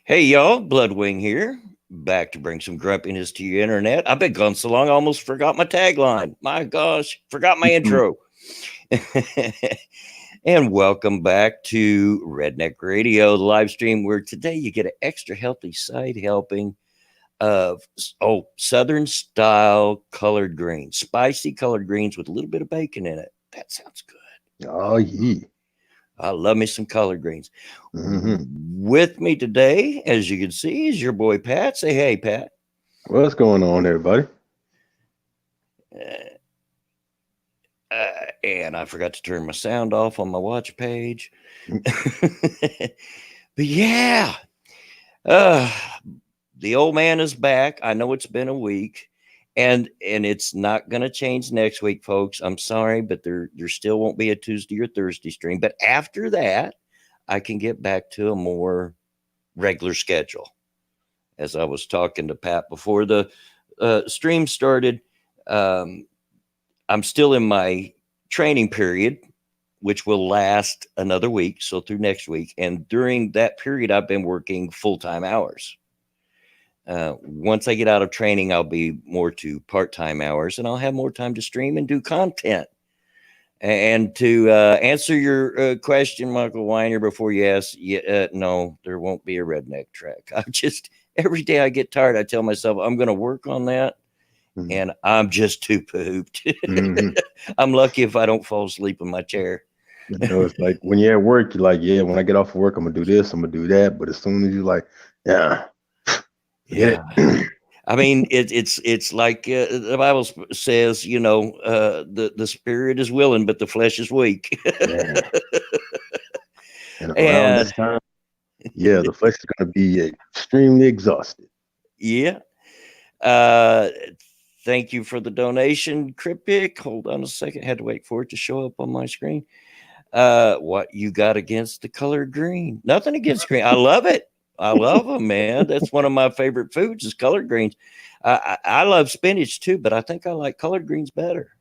Hey y'all, Bloodwing here, back to bring some grumpiness to your internet. I've been gone so long, I almost forgot my tagline. My gosh, forgot my intro. And welcome back to Redneck Radio, the live stream where today you get an extra healthy side helping of Southern style colored greens, spicy colored greens with a little bit of bacon in it. That sounds good. Oh, yeah. I love me some collard greens. Mm-hmm. With me today, as you can see, is your boy Pat. Say hey, Pat. What's going on, everybody? Uh, and I forgot to turn my sound off on my watch page. But yeah, uh, the old man is back. I know it's been a week, and it's not going to change next week, folks. I'm sorry, but there still won't be a Tuesday or Thursday stream. But after that, I can get back to a more regular schedule. As I was talking to Pat before the stream started, I'm still in my training period, which will last another week, so through next week. And during that period, I've been working full-time hours. Once I get out of training, I'll be more to part-time hours, and I'll have more time to stream and do content. And to answer your question, Michael Weiner, before you ask, no, there won't be a redneck track. Every day I get tired, I tell myself I'm going to work on that, and I'm just too pooped. I'm lucky if I don't fall asleep in my chair. It's like when you're at work, you're like, yeah, when I get off of work, I'm going to do this, I'm going to do that. But as soon as you're like, yeah. I mean, it's like the Bible says, the spirit is willing, but the flesh is weak. Yeah. And around this time, yeah, the flesh is going to be extremely exhausted. Yeah. Thank you for the donation, Cryptic. Hold on a second. Had to wait for it to show up on my screen. What you got against the color green? Nothing against green. I love it. I love them, man. That's one of my favorite foods is collard greens. I love spinach too, but I think I like collard greens better.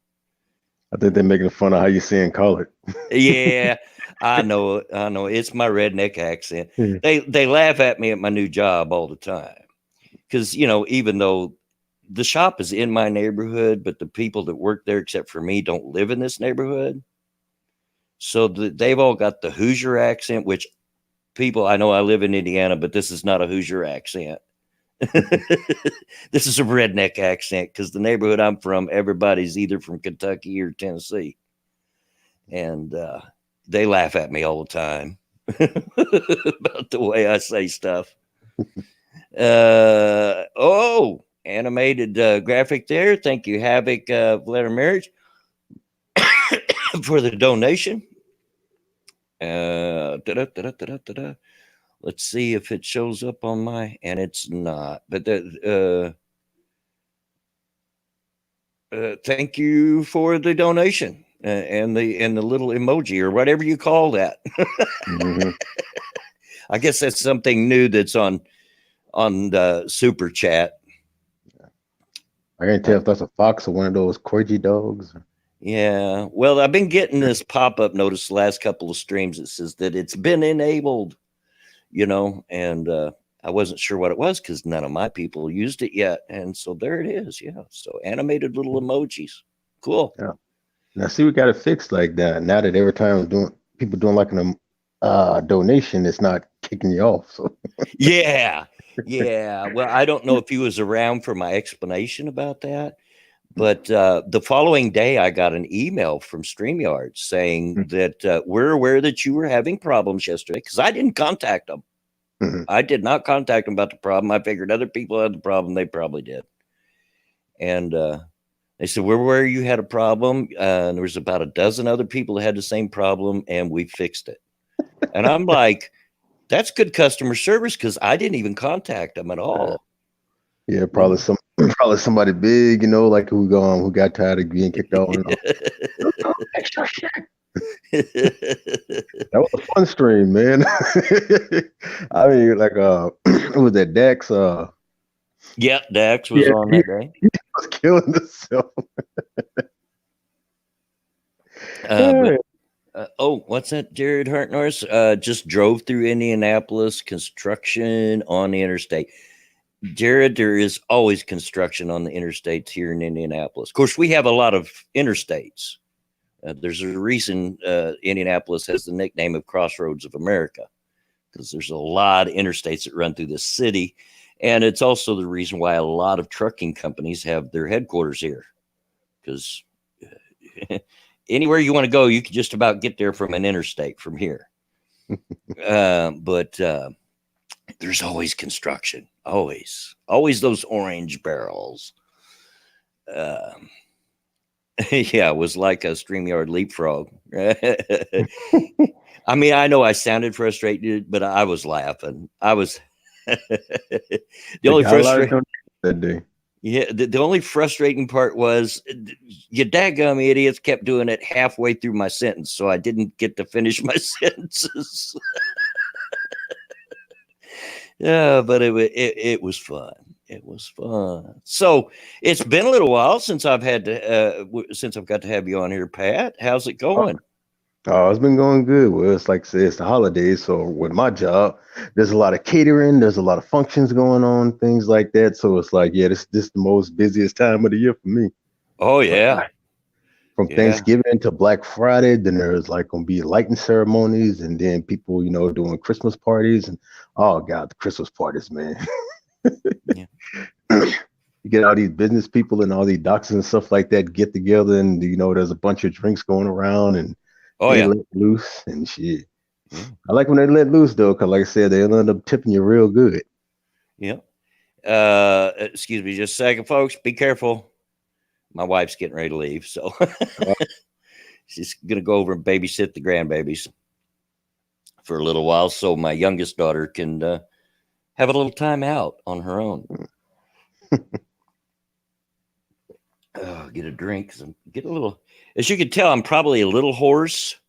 I think they're making fun of how you're saying colored. Yeah, I know. It's my redneck accent. They laugh at me at my new job all the time because even though the shop is in my neighborhood, but the people that work there, except for me, don't live in this neighborhood. So they've all got the Hoosier accent, which people, I know I live in Indiana, but this is not a Hoosier accent. This is a redneck accent because the neighborhood I'm from, everybody's either from Kentucky or Tennessee. And they laugh at me all the time about the way I say stuff. Animated graphic there. Thank you, Havoc Letter Marriage, for the donation. Let's see if it shows up on my, and it's not. But thank you for the donation and the little emoji or whatever you call that. I guess that's something new that's on the super chat. I can't tell if that's a fox or one of those corgi dogs. Yeah, well, I've been getting this pop-up notice the last couple of streams that says that it's been enabled, and I wasn't sure what it was because none of my people used it yet. And so there it is. Yeah, so animated little emojis. Cool. Yeah. Now, see, we got it fixed like that. Now that every time people doing like a donation, it's not kicking you off. So Yeah. Well, I don't know if he was around for my explanation about that. But the following day, I got an email from StreamYard saying that we're aware that you were having problems yesterday because I didn't contact them. I did not contact them about the problem. I figured other people had the problem. They probably did. And they said, we're aware you had a problem. And there was about a dozen other people that had the same problem, and we fixed it. And I'm like, that's good customer service because I didn't even contact them at all. Yeah, probably somebody big, like who got tired of being kicked off. Extra shit. That was a fun stream, man. I mean, like it was that Dax. Yeah, Dax was on that day. He was killing himself. What's that? Jared Hartnorth just drove through Indianapolis. Construction on the interstate. Jared, there is always construction on the interstates here in Indianapolis. Of course, we have a lot of interstates. There's a reason Indianapolis has the nickname of Crossroads of America, because there's a lot of interstates that run through the city. And it's also the reason why a lot of trucking companies have their headquarters here, because anywhere you want to go, you can just about get there from an interstate from here. But there's always construction, always those orange barrels. Yeah, it was like a StreamYard leapfrog. I mean, I know I sounded frustrated, but I was laughing. I was the only frustrating that day. Yeah, the only frustrating part was you daggum idiots kept doing it halfway through my sentence, so I didn't get to finish my sentences. Yeah, but it was fun. It was fun. So it's been a little while since I've got to have you on here, Pat. How's it going? Oh, it's been going good. Well, it's like I said, it's the holidays. So with my job, there's a lot of catering, there's a lot of functions going on, things like that. So it's like, yeah, this the most busiest time of the year for me. Oh yeah. From Thanksgiving to Black Friday, then there's like gonna be lighting ceremonies, and then people, doing Christmas parties, and oh God, the Christmas parties, man. Yeah. You get all these business people and all these doctors and stuff like that get together, and there's a bunch of drinks going around, and they let loose and shit. Yeah. I like when they let loose though, because like I said, they'll end up tipping you real good. Yeah. Excuse me just a second, folks. Be careful. My wife's getting ready to leave, so she's gonna go over and babysit the grandbabies for a little while, so my youngest daughter can have a little time out on her own. Get a drink. Get a little. As you can tell, I'm probably a little hoarse.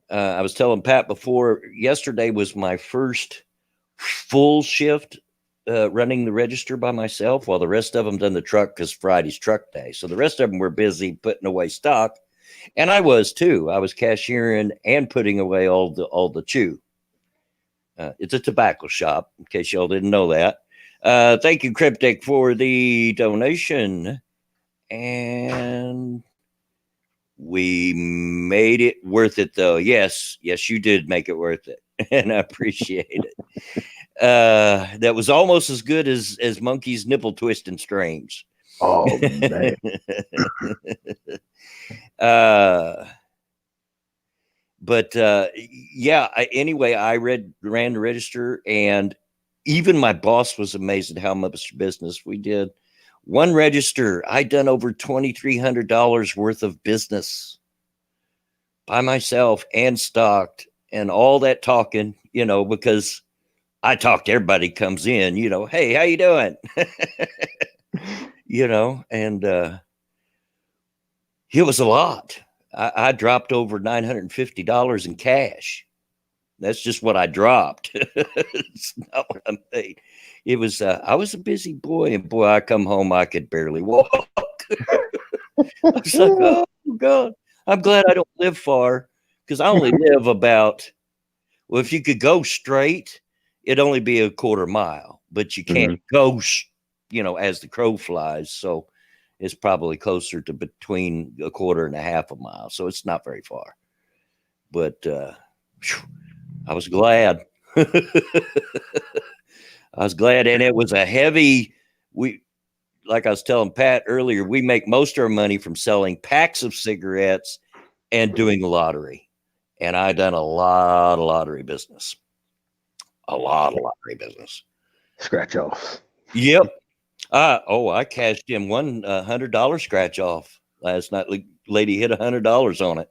I was telling Pat before, yesterday was my first full shift running the register by myself, while the rest of them done the truck, because Friday's truck day. So the rest of them were busy putting away stock, and I was too. I was cashiering and putting away all the chew. It's a tobacco shop, in case y'all didn't know that. Thank you, Cryptic, for the donation. And we made it worth it, though. Yes, you did make it worth it, and I appreciate it. That was almost as good as Monkey's nipple twisting strings. Oh man. Anyway, I ran the register, and even my boss was amazed at how much business we did. One register, I done over $2,300 worth of business by myself, and stocked, and all that talking, because I talked, everybody comes in, hey, how you doing? And it was a lot. I dropped over $950 in cash. That's just what I dropped. It's not what I made. It was, I was a busy boy, and boy, I come home, I could barely walk. I was like, oh God, I'm glad I don't live far, because I only live about, well, if you could go straight, it'd only be a quarter mile, but you can't go, as the crow flies. So it's probably closer to between a quarter and a half a mile. So it's not very far, but I was glad. I was glad. And it was a heavy, like I was telling Pat earlier, we make most of our money from selling packs of cigarettes and doing the lottery. And I done a lot of lottery business. Scratch offs. Yep. I cashed in one $100 scratch off last night. Lady hit $100 on it.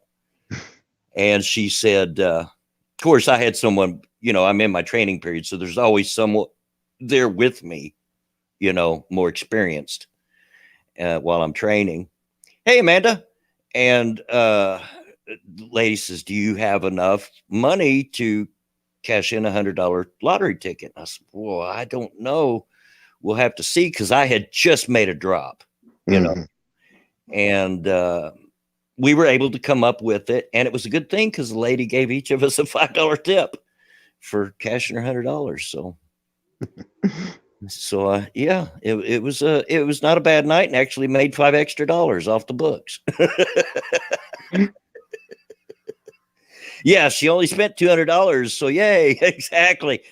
And she said, of course, I had someone, I'm in my training period, so there's always someone there with me, more experienced while I'm training. Hey, Amanda. And the lady says, do you have enough money to cash in $100 lottery ticket? I said, well, I don't know. We'll have to see, because I had just made a drop, and we were able to come up with it, and it was a good thing because the lady gave each of us a $5 tip for cashing her $100. So yeah, it was not a bad night, and actually made $5 extra off the books. Yeah, she only spent $200, so yay! Exactly.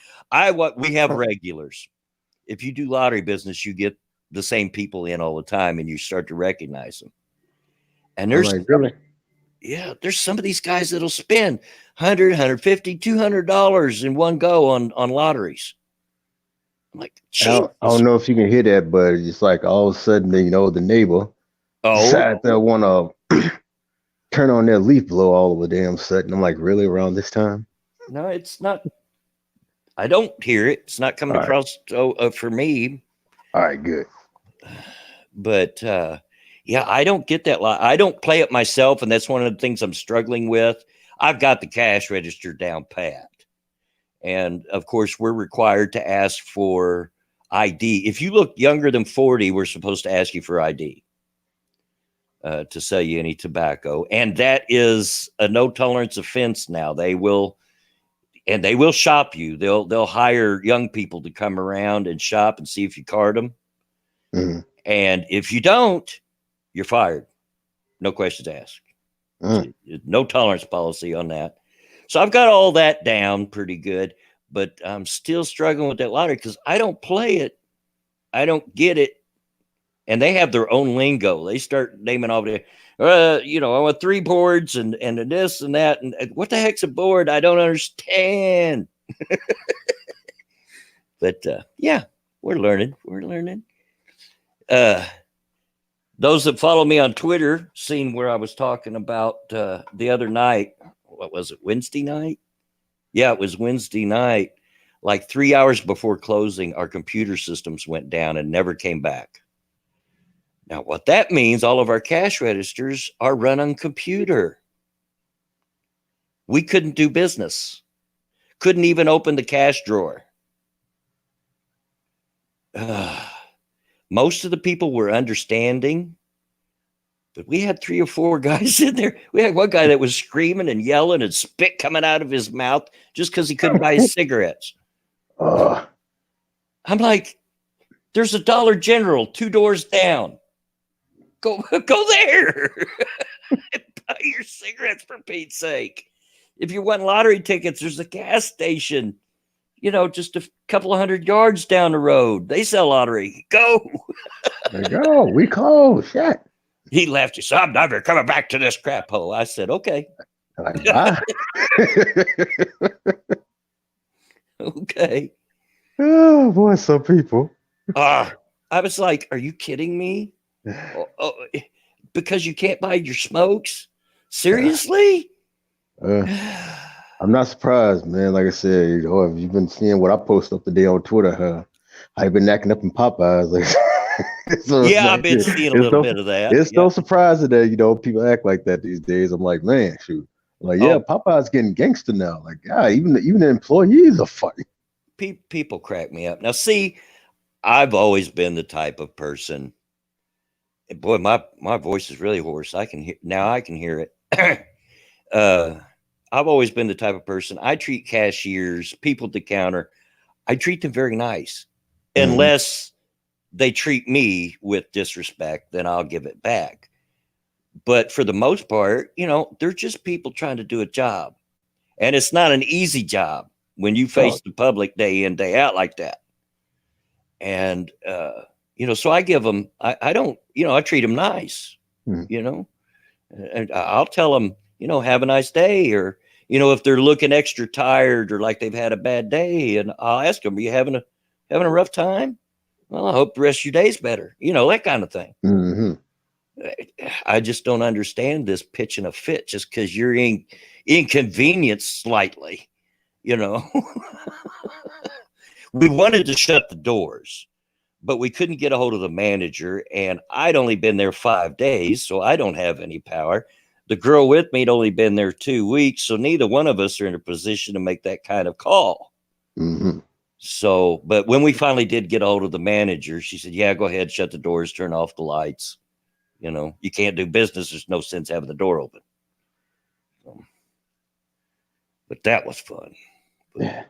We have regulars. If you do lottery business, you get the same people in all the time, and you start to recognize them. And there's really? Yeah, there's some of these guys that'll spend $100, $150, $200 in one go on lotteries. I'm like, I don't know if you can hear that, but it's like all of a sudden, the neighbor decided they want to turn on their leaf blower all of a damn sudden. I'm like, really, around this time? No, it's not. I don't hear it. It's not coming across for me. All right, good. But yeah, I don't get that lot. I don't play it myself, and that's one of the things I'm struggling with. I've got the cash register down pat. And of course, we're required to ask for ID. If you look younger than 40, we're supposed to ask you for ID to sell you any tobacco. And that is a no tolerance offense now. They will shop you. They'll hire young people to come around and shop and see if you card them. Mm-hmm. And if you don't, you're fired. No questions asked. No tolerance policy on that. So I've got all that down pretty good, but I'm still struggling with that lottery because I don't play it. I don't get it. And they have their own lingo. They start naming all the, I want 3 boards and this and that. And what the heck's a board? I don't understand. But yeah, we're learning. Those that follow me on Twitter seen where I was talking about the other night. What was it? Wednesday night? Yeah, it was Wednesday night. Like 3 hours before closing, our computer systems went down and never came back. Now, what that means, all of our cash registers are run on computer. We couldn't do business. Couldn't even open the cash drawer. Most of the people were understanding, but we had 3 or 4 guys in there. We had one guy that was screaming and yelling and spit coming out of his mouth just because he couldn't buy his cigarettes. I'm like, there's a Dollar General 2 doors down. Go there. Buy your cigarettes, for Pete's sake. If you want lottery tickets, there's a gas station, just a couple of 100 yards down the road. They sell lottery. Go. There you go. We close. Shit. He laughed. He said, I'm never coming back to this crap hole. I said, okay. Bye. Okay. Oh, boy, some people. I was like, are you kidding me? Because you can't buy your smokes? Seriously? I'm not surprised, man. Like I said, if you've been seeing what I post up today on Twitter, I've been acting up in Popeyes. So yeah, I've been seeing a little bit of that. It's no surprise that people act like that these days. I'm like, man, shoot. Like, yeah, Popeye's getting gangster now. Like, yeah, even the employees are funny. People crack me up. Now, see, I've always been the type of person. Boy, my voice is really hoarse. I can hear it. I've always been the type of person. I treat cashiers, people at the counter, I treat them very nice, unless they treat me with disrespect. Then I'll give it back. But for the most part, they're just people trying to do a job, and it's not an easy job when you face the public day in, day out like that. And so I give them. I don't. I treat them nice. And I'll tell them, have a nice day, or if they're looking extra tired or like they've had a bad day, and I'll ask them, are you having a rough time? Well, I hope the rest of your day's better. That kind of thing. Mm-hmm. I just don't understand this pitching a fit just because you're inconvenienced slightly. We wanted to shut the doors, but we couldn't get a hold of the manager, and I'd only been there 5 days, so I don't have any power. The girl with me had only been there 2 weeks, so neither one of us are in a position to make that kind of call. Mm-hmm. So, but when we finally did get a hold of the manager, she said, yeah, go ahead, shut the doors, turn off the lights. You know, you can't do business. There's no sense having the door open. So, but that was fun. Yeah.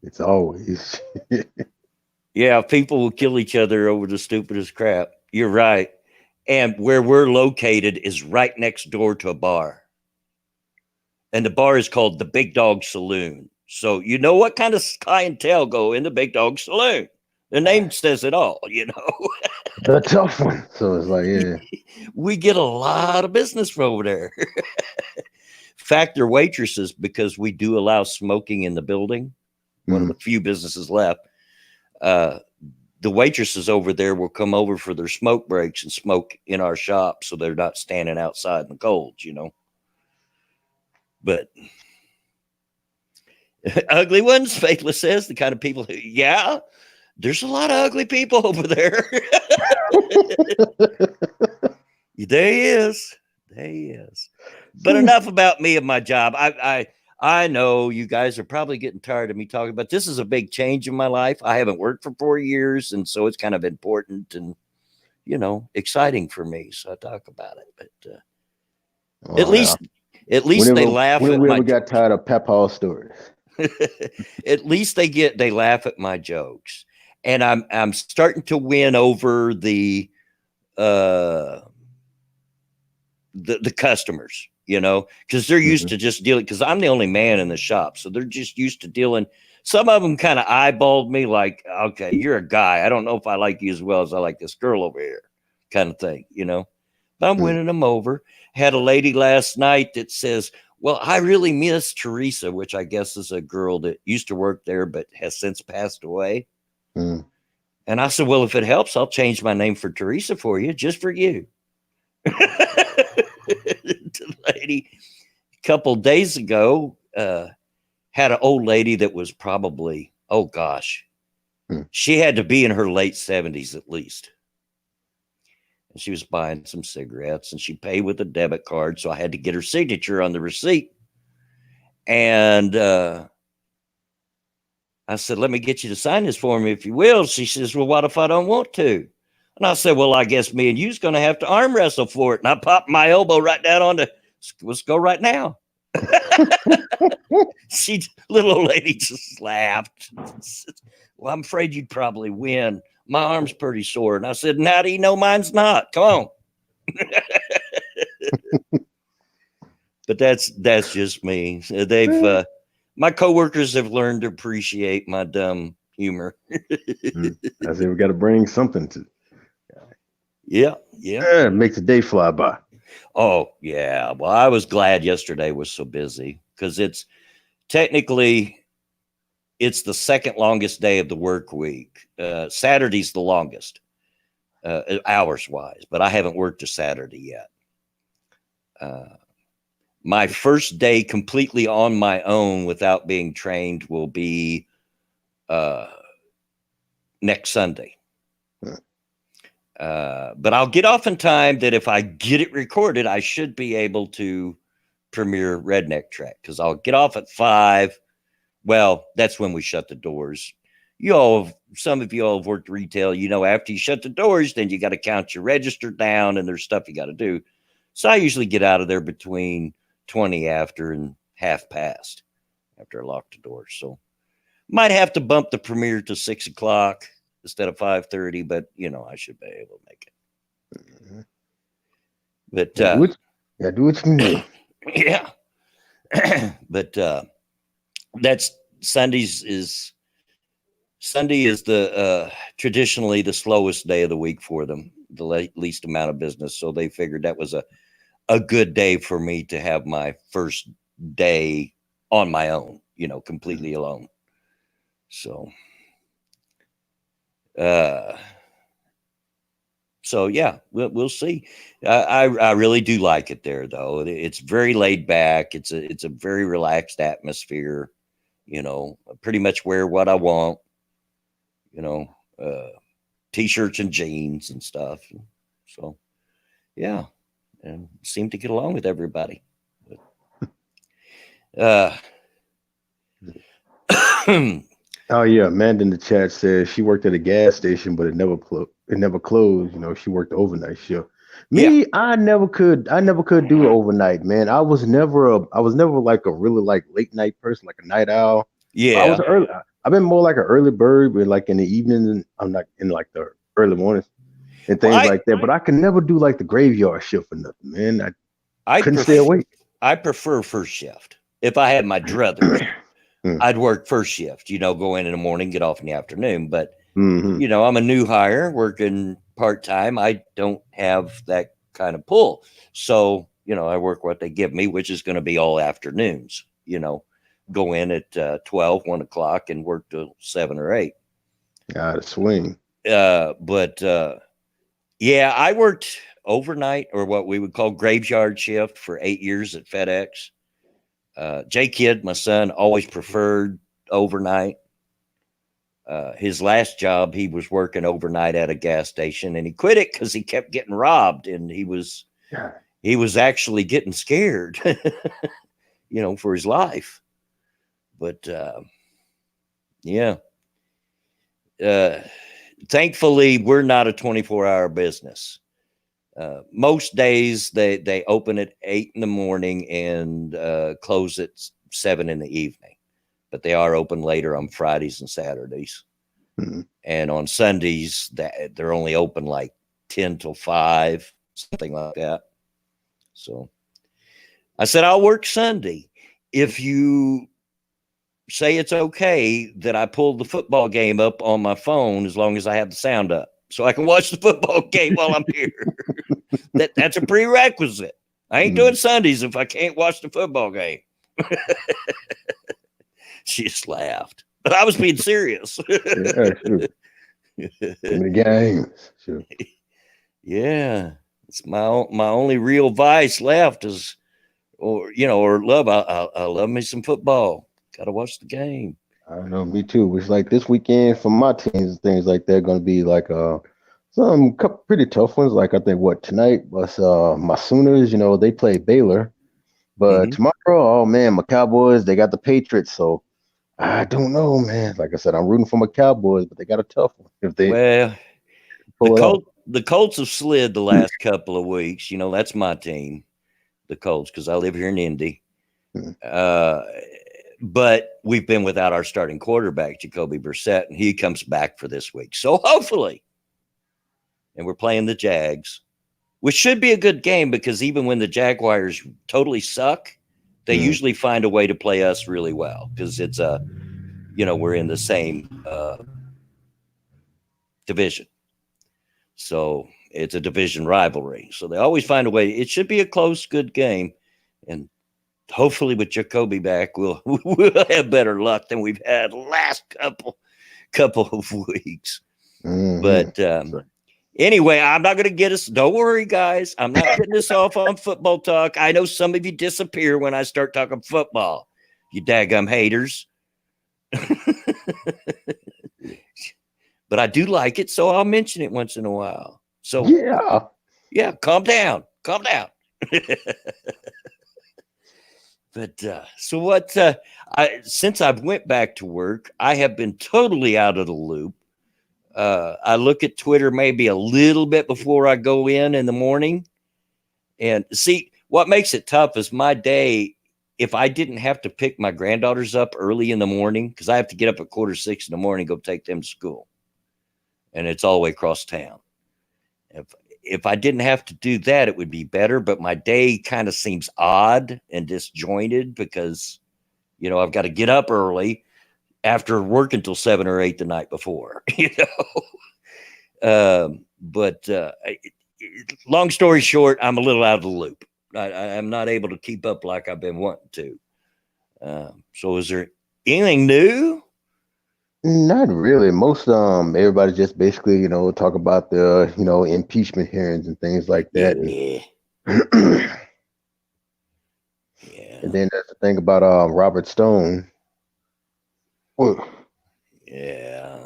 It's always. Yeah, people will kill each other over the stupidest crap. You're right. And where we're located is right next door to a bar. And the bar is called the Big Dog Saloon. So you know what kind of clientele go in the Big Dog Saloon. The name says it all, you know. The tough one. So it's like, yeah. We get a lot of business from over there. In fact, they're waitresses because we do allow smoking in the building. One of the few businesses left. The waitresses over there will come over for their smoke breaks and smoke in our shop, so they're not standing outside in the cold, you know. But ugly ones, Faithless says, the kind of people who, yeah, there's a lot of ugly people over there. There he is. There he is. But enough about me and my job. I know you guys are probably getting tired of me talking about this. Is a big change in my life. I haven't worked for 4 years, and so it's kind of important and, you know, exciting for me. So I talk about it. But at least they laugh at we my got tired of Papa's stories. At least they laugh at my jokes. And I'm starting to win over the customers, you know, because they're used to just dealing, because I'm the only man in the shop. So they're just used to dealing. Some of them kind of eyeballed me like, okay, you're a guy. I don't know if I like you as well as I like this girl over here, kind of thing, you know. But I'm winning them over. Had a lady last night that says, well, I really miss Teresa, which I guess is a girl that used to work there but has since passed away. And I said, well, if it helps, I'll change my name for Teresa for you, just for you. The lady a couple days ago had an old lady that was probably, oh gosh, she had to be in her late 70s at least. And she was buying some cigarettes and she paid with a debit card. So I had to get her signature on the receipt. And I said, let me get you to sign this for me, if you will. She says, well, what if I don't want to? And I said, well, I guess me and you's going to have to arm wrestle for it. And I popped my elbow right down on let's go right now. Little old lady just laughed. Well, I'm afraid you'd probably win. My arm's pretty sore. And I said, how do you know mine's not? Come on. But that's just me. They've my coworkers have learned to appreciate my dumb humor. I said we got to bring something to. Yeah. It makes the day fly by. Oh yeah. Well, I was glad yesterday was so busy because it's technically it's the second longest day of the work week. Saturday's the longest, hours wise, but I haven't worked a Saturday yet. My first day completely on my own without being trained will be next Sunday. But I'll get off in time that if I get it recorded, I should be able to premiere Redneck track because I'll get off at 5. Well, that's when we shut the doors. Some of you all have worked retail. You know, after you shut the doors, then you got to count your register down and there's stuff you got to do. So I usually get out of there between 20 after and half past after I lock the door. So might have to bump the premiere to 6 o'clock instead of 5:30, but you know, I should be able to make it. But do what you can do. Yeah. But that's Sunday is the traditionally the slowest day of the week for them, the least amount of business. So they figured that was a good day for me to have my first day on my own, you know, completely alone. So yeah, we'll see. I really do like it there though. It's very laid back. It's a very relaxed atmosphere. You know, I pretty much wear what I want, you know, t-shirts and jeans and stuff. So yeah, and seem to get along with everybody. Oh yeah, Amanda in the chat says she worked at a gas station, but it never it never closed. You know, she worked the overnight shift. Me, I never could do overnight, man. I was never like a really like late night person, like a night owl. I was early. I've been more like an early bird, but like in the evenings, I'm not in like the early mornings and things like that. But I could never do like the graveyard shift or nothing, man. I couldn't stay awake. I prefer first shift. If I had my druthers, I'd work first shift. You know, go in the morning, get off in the afternoon. But you know, I'm a new hire working part time. I don't have that kind of pull, so you know, I work what they give me, which is going to be all afternoons. You know. Go in at 12, 1 o'clock and work till 7 or 8. Got to swing. But yeah, I worked overnight, or what we would call graveyard shift, for 8 years at FedEx. J Kid, my son, always preferred overnight. His last job, he was working overnight at a gas station, and he quit it because he kept getting robbed, and he was actually getting scared, you know, for his life. But yeah, thankfully we're not a 24-hour business. Most days they open at 8 in the morning and close at 7 in the evening, but they are open later on Fridays and Saturdays. And on Sundays they're only open like 10 till 5, something like that. So I said, I'll work Sunday if you say it's okay that I pull the football game up on my phone, as long as I have the sound up so I can watch the football game while I'm here. That's a prerequisite. I ain't doing Sundays if I can't watch the football game. She just laughed, but I was being serious. Yeah, sure. In the games, sure. Yeah, it's my only real vice left is, or love. I love me some football. Got to watch the game. I don't know, me too. It's like this weekend for my teams and things like that going to be like some pretty tough ones. Like I think tonight was my Sooners. You know, they play Baylor, but tomorrow, oh man, my Cowboys, they got the Patriots. So I don't know, man. Like I said, I'm rooting for my Cowboys, but they got a tough one. If they the Colts have slid the last couple of weeks. You know, that's my team, the Colts, because I live here in Indy. But we've been without our starting quarterback, Jacoby Brissett, and he comes back for this week. So hopefully, and we're playing the Jags, which should be a good game, because even when the Jaguars totally suck, they usually find a way to play us really well, because it's we're in the same division. So it's a division rivalry. So they always find a way. It should be a close, good game. And hopefully with Jacoby back, we'll have better luck than we've had the last couple of weeks. But anyway, I'm not going to get us. Don't worry, guys. I'm not getting us off on football talk. I know some of you disappear when I start talking football. You daggum haters. But I do like it, so I'll mention it once in a while. So yeah, calm down. But so what? Since I've went back to work, I have been totally out of the loop. I look at Twitter maybe a little bit before I go in the morning, and see what makes it tough is my day. If I didn't have to pick my granddaughters up early in the morning, because I have to get up at 5:45 in the morning, go take them to school, and it's all the way across town. If I didn't have to do that, it would be better. But my day kind of seems odd and disjointed because, I've got to get up early after working till 7 or 8 the night before, But long story short, I'm a little out of the loop. I'm not able to keep up like I've been wanting to. So is there anything new? Not really. Most everybody just basically, talk about the, impeachment hearings and things like that. Yeah. And then there's the thing about Robert Stone. Yeah.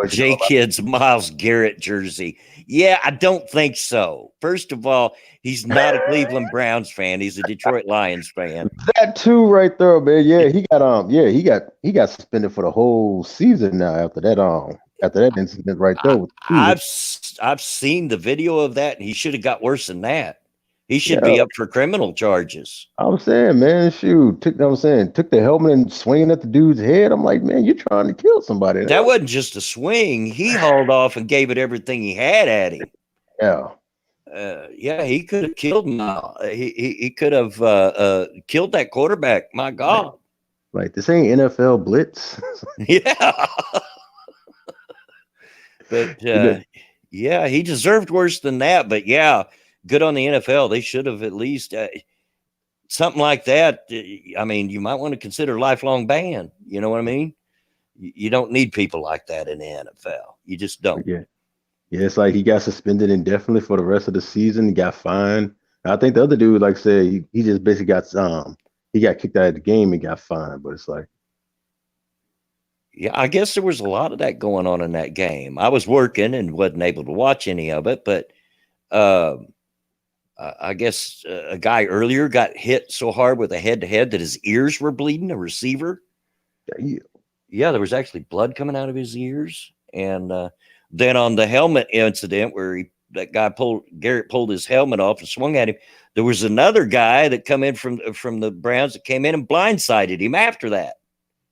J Kid's Myles Garrett jersey. Yeah, I don't think so. First of all, he's not a Cleveland Browns fan. He's a Detroit Lions fan. That too, right there, man. Yeah, he got suspended for the whole season now after that incident right there. I've seen the video of that, and he should have got worse than that. He should be up for criminal charges. I'm saying, man, shoot, took the helmet and swinging at the dude's head. I'm like, man, you're trying to kill somebody. That wasn't just a swing. He hauled off and gave it everything he had at him. Yeah. Yeah, he could have killed him. He could have killed that quarterback. My God. Like, this ain't NFL blitz. Yeah. But yeah, he deserved worse than that. But yeah, good on the NFL. They should have at least something like that. I mean, you might want to consider lifelong ban. You know what I mean? You don't need people like that in the NFL. You just don't. Yeah. Yeah, it's like he got suspended indefinitely for the rest of the season. He got fined. I think the other dude, like I said, he just basically got he got kicked out of the game and got fined. But it's like, yeah, I guess there was a lot of that going on in that game. I was working and wasn't able to watch any of it, but I guess a guy earlier got hit so hard with a head-to-head that his ears were bleeding, a receiver. Yeah, there was actually blood coming out of his ears. And then on the helmet incident where Garrett pulled his helmet off and swung at him, there was another guy that come in from the Browns that came in and blindsided him after that.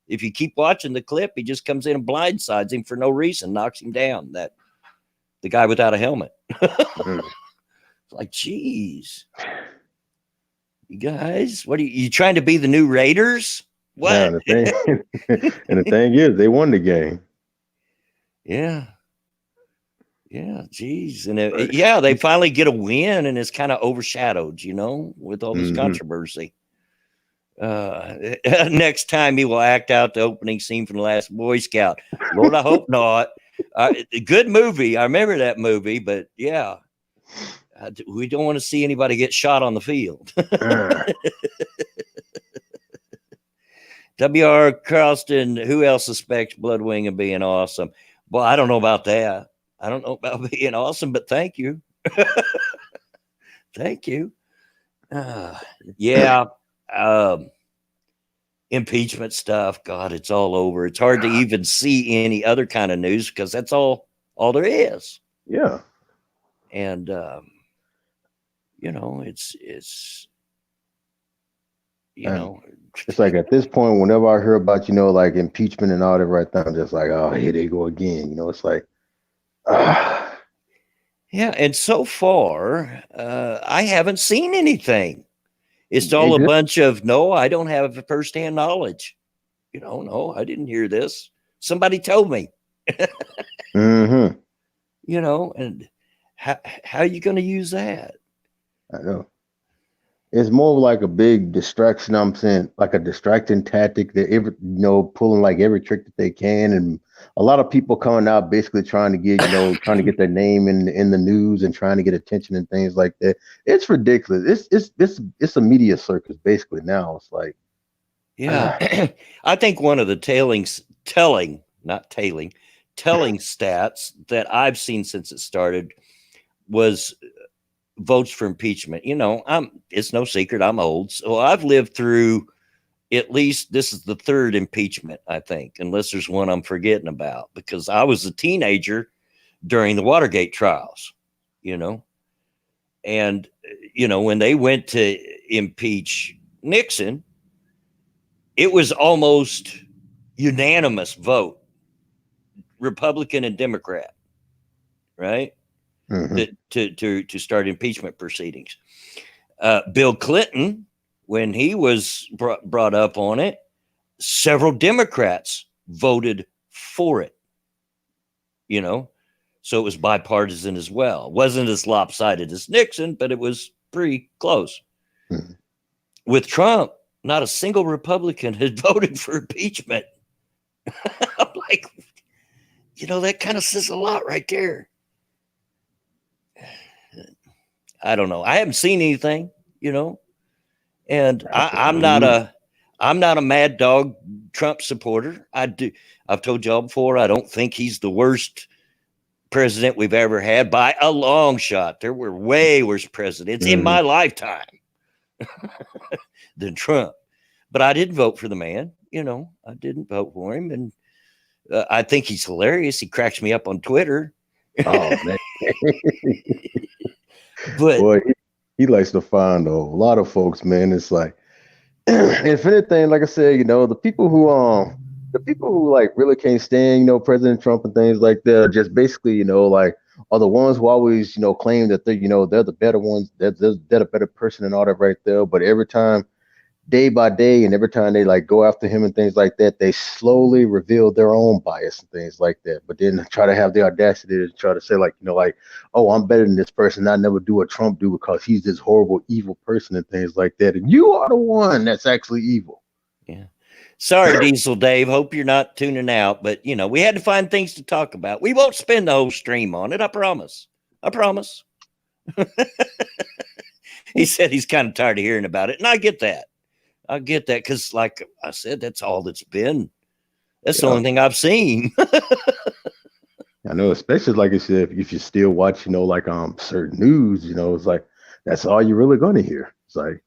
If you keep watching the clip, he just comes in and blindsides him for no reason, knocks him down. The guy without a helmet. It's like, geez, you guys, what are you trying to be the new Raiders? What? Yeah, the thing is, they won the game. Yeah. Yeah, geez. And they finally get a win, and it's kind of overshadowed, with all this controversy. Next time he will act out the opening scene from The Last Boy Scout. Lord, I hope not. Good movie. I remember that movie, but yeah, we don't want to see anybody get shot on the field. W.R. Carlston, who else suspects Bloodwing of being awesome? Well, I don't know about that. I don't know about being awesome, but thank you. Thank you. Yeah. Impeachment stuff. God, it's all over. It's hard to even see any other kind of news because that's all there is. Yeah. And, it's it's like at this point, whenever I hear about, like impeachment and all that right now, I'm just like, oh, here they go again. It's like, yeah. And so far, I haven't seen anything. It's all a bunch of, no, I don't have firsthand knowledge. No, I didn't hear this. Somebody told me. Mm-hmm. And how are you going to use that? I know. It's more like a big distraction. I'm saying like a distracting tactic that pulling like every trick that they can, and a lot of people coming out basically trying to get trying to get their name in the news and trying to get attention and things like that. It's ridiculous. It's a media circus basically now. It's like, yeah, I think one of the telling stats that I've seen since it started was votes for impeachment. It's no secret I'm old, so I've lived through at least, this is the third impeachment, I think, unless there's one I'm forgetting about, because I was a teenager during the Watergate trials, and when they went to impeach Nixon, it was almost unanimous vote, Republican and Democrat, right? To start impeachment proceedings. Bill Clinton, when he was brought up on it, several Democrats voted for it, so it was bipartisan as well. It wasn't as lopsided as Nixon, but it was pretty close. With Trump, not a single Republican had voted for impeachment. I'm like, that kind of says a lot right there. I don't know. I haven't seen anything, and I'm not a mad dog Trump supporter. I've told y'all before, I don't think he's the worst president we've ever had by a long shot. There were way worse presidents in my lifetime than Trump, but I didn't vote for the man. I didn't vote for him, and I think he's hilarious. He cracks me up on Twitter. Oh man, But boy, he likes to find a lot of folks, man. It's like, if anything, like I said, the people who like really can't stand, President Trump and things like that, just basically, like are the ones who always, claim that they're the better ones, they're the better person and all that right there. But every time, day by day, and every time they like go after him and things like that, they slowly reveal their own bias and things like that. But then try to have the audacity to try to say like, oh, I'm better than this person. I never do what Trump do because he's this horrible, evil person and things like that. And you are the one that's actually evil. Yeah. Sorry, Diesel Dave. Hope you're not tuning out, but we had to find things to talk about. We won't spend the whole stream on it. I promise. I promise. He said he's kind of tired of hearing about it. And I get that. I get that. Cause like I said, that's all that's been. That's the only thing I've seen. I know, especially like I said, if you still watch, certain news, it's like, that's all you're really going to hear. It's like,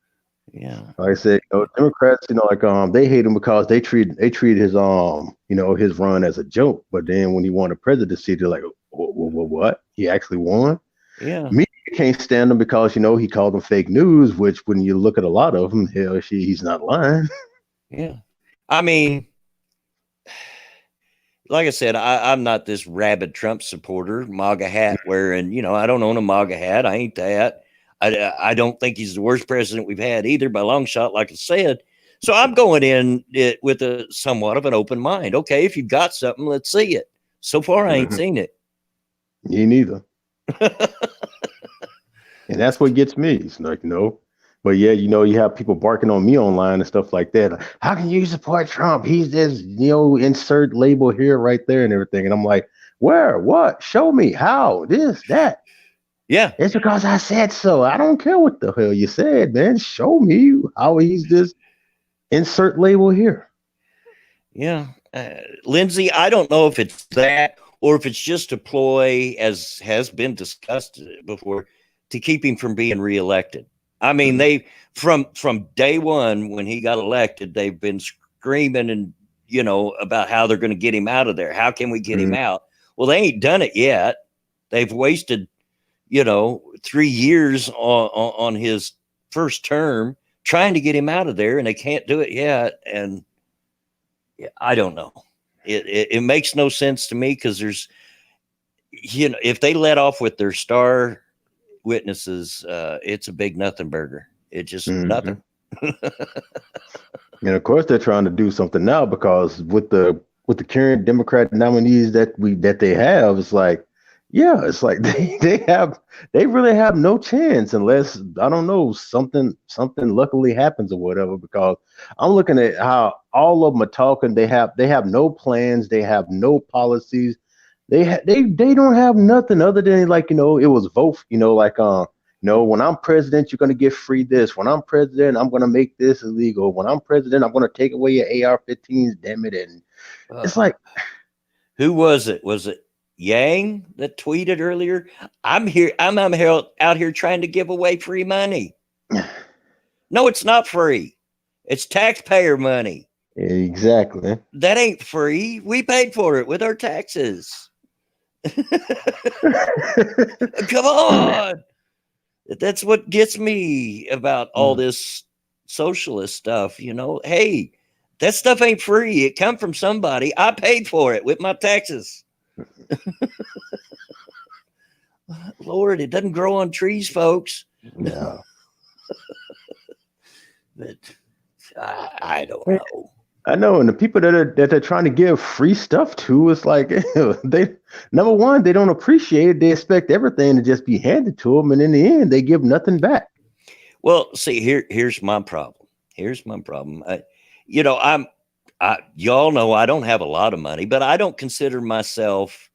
yeah, like I said, Democrats, they hate him because they treat his his run as a joke. But then when he won the presidency, they're like, what? He actually won? Yeah. Media can't stand him because he called them fake news. Which, when you look at a lot of them, he's not lying. Yeah, I mean, like I said, I'm not this rabid Trump supporter, MAGA hat wearing. I don't own a MAGA hat. I ain't that. I don't think he's the worst president we've had either by a long shot, like I said. So I'm going in it with a somewhat of an open mind. Okay, if you've got something, let's see it. So far, I ain't seen it. Me neither. And that's what gets me. It's like, But yeah, you have people barking on me online and stuff like that. How can you support Trump? He's this, insert label here, right there, and everything. And I'm like, where? What? Show me how? This, that. Yeah. It's because I said so. I don't care what the hell you said, man. Show me how he's this insert label here. Yeah. Lindsay, I don't know if it's that or if it's just a ploy, as has been discussed before, to keep him from being reelected. I mean, they from day one when he got elected, they've been screaming and about how they're going to get him out of there. How can we get him out? Well, they ain't done it yet. They've wasted 3 years on his first term trying to get him out of there, and they can't do it yet. And I don't know. It makes no sense to me because there's if they let off with their star witnesses, it's a big nothing burger. It's just nothing. And of course they're trying to do something now because with the current Democrat nominees that they have, it's like, it's like they really have no chance unless, I don't know, something luckily happens or whatever. Because I'm looking at how all of them are talking. They have no plans. They have no policies. They don't have nothing other than like, it was vote, when I'm president, you're going to get free this. When I'm president, I'm going to make this illegal. When I'm president, I'm going to take away your AR-15s, damn it. And it's like, who was it? Was it Yang that tweeted earlier? I'm out here trying to give away free money. No, it's not free. It's taxpayer money. Exactly. That ain't free. We paid for it with our taxes. Come on. That's what gets me about all this socialist stuff. Hey, that stuff ain't free. It come from somebody. I paid for it with my taxes. Lord, it doesn't grow on trees, folks. No. But I don't know. I know, and the people that they're trying to give free stuff to, it's like number one, they don't appreciate it. They expect everything to just be handed to them, and in the end, they give nothing back. Well, see, here's my problem. Y'all know I don't have a lot of money, but I don't consider myself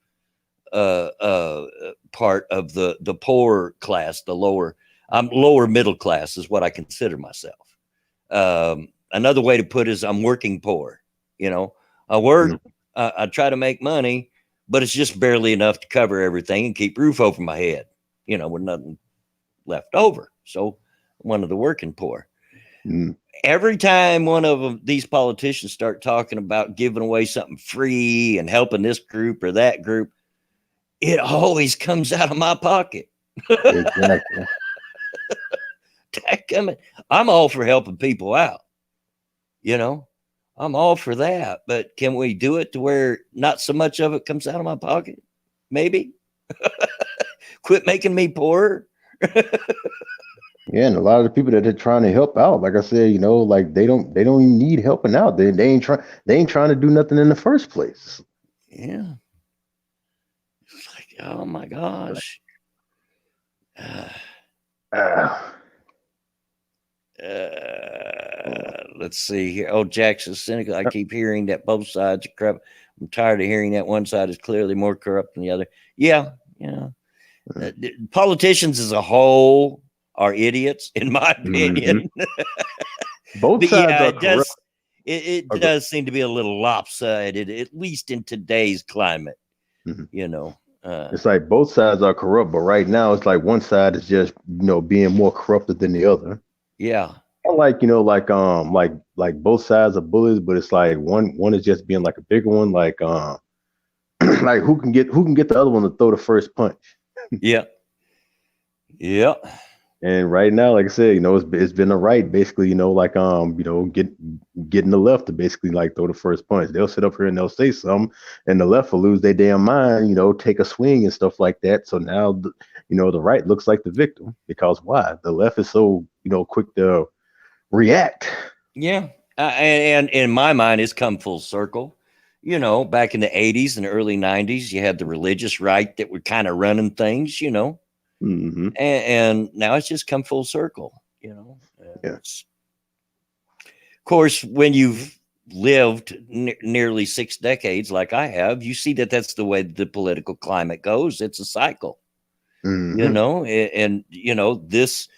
part of the poor class, I'm lower middle class is what I consider myself. Another way to put it is I'm working poor. I work, I try to make money, but it's just barely enough to cover everything and keep roof over my head, with nothing left over. So one of the working poor. Every time one of these politicians start talking about giving away something free and helping this group or that group, it always comes out of my pocket. Exactly. Dadgummit. I'm all for helping people out. You know, I'm all for that. But can we do it to where not so much of it comes out of my pocket? Maybe. Quit making me poorer. Yeah, and a lot of the people that are trying to help out, like I said, you know, like they don't even need helping out. They ain't trying to do nothing in the first place. Yeah. It's like, oh my gosh. Let's see here. Oh, Jackson's cynical. I keep hearing that both sides are corrupt. I'm tired of hearing that one side is clearly more corrupt than the other. Yeah. Politicians as a whole are idiots, in my opinion. Both sides are it corrupt. It does seem to be a little lopsided, at least in today's climate. You know, it's like both sides are corrupt, but right now it's like one side is just, you know, being more corrupted than the other. Yeah. Like, you know, like both sides are bullies, but it's like one is just being like a bigger one, like like who can get the other one to throw the first punch. Yeah. Yeah. And right now, like I said, you know, it's been a right, basically, you know, like you know, getting the left to basically like throw the first punch. They'll sit up here and they'll say something, and the left will lose their damn mind, you know, take a swing and stuff like that. So now, you know, the right looks like the victim because why? The left is so, you know, quick to react. Yeah, and in my mind, it's come full circle. You know, back in the 80s and early 90s, you had the religious right that were kind of running things, you know. And now it's just come full circle, you know. Yes. Of course, when you've lived nearly 6 decades like I have, you see that that's the way the political climate goes. It's a cycle, you know, and you know, this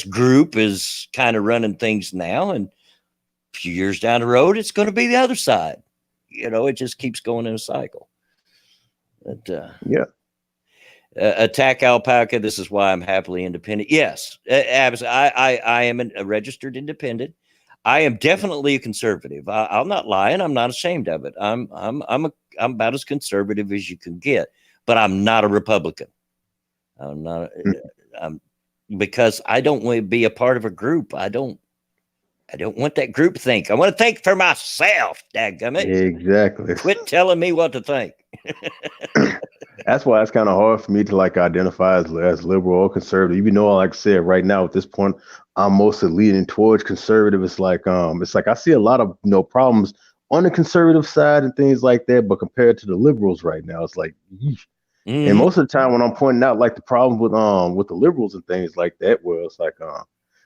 group is kind of running things now, and a few years down the road, it's going to be the other side. You know, it just keeps going in a cycle. But, attack alpaca. This is why I'm happily independent. Yes, I am a registered independent. I am definitely a conservative. I'm not lying. I'm not ashamed of it. I'm about as conservative as you can get, but I'm not a Republican. I'm not. Because I don't want to be a part of a group. I don't want that group think. I want to think for myself. Dadgummit. Exactly. Quit telling me what to think. That's why it's kind of hard for me to like identify as liberal or conservative. Even though, like I said, right now at this point, I'm mostly leaning towards conservative. It's like I see a lot of, you know, problems on the conservative side and things like that, but compared to the liberals right now, it's like, and most of the time when I'm pointing out like the problems with the liberals and things like that, where it's like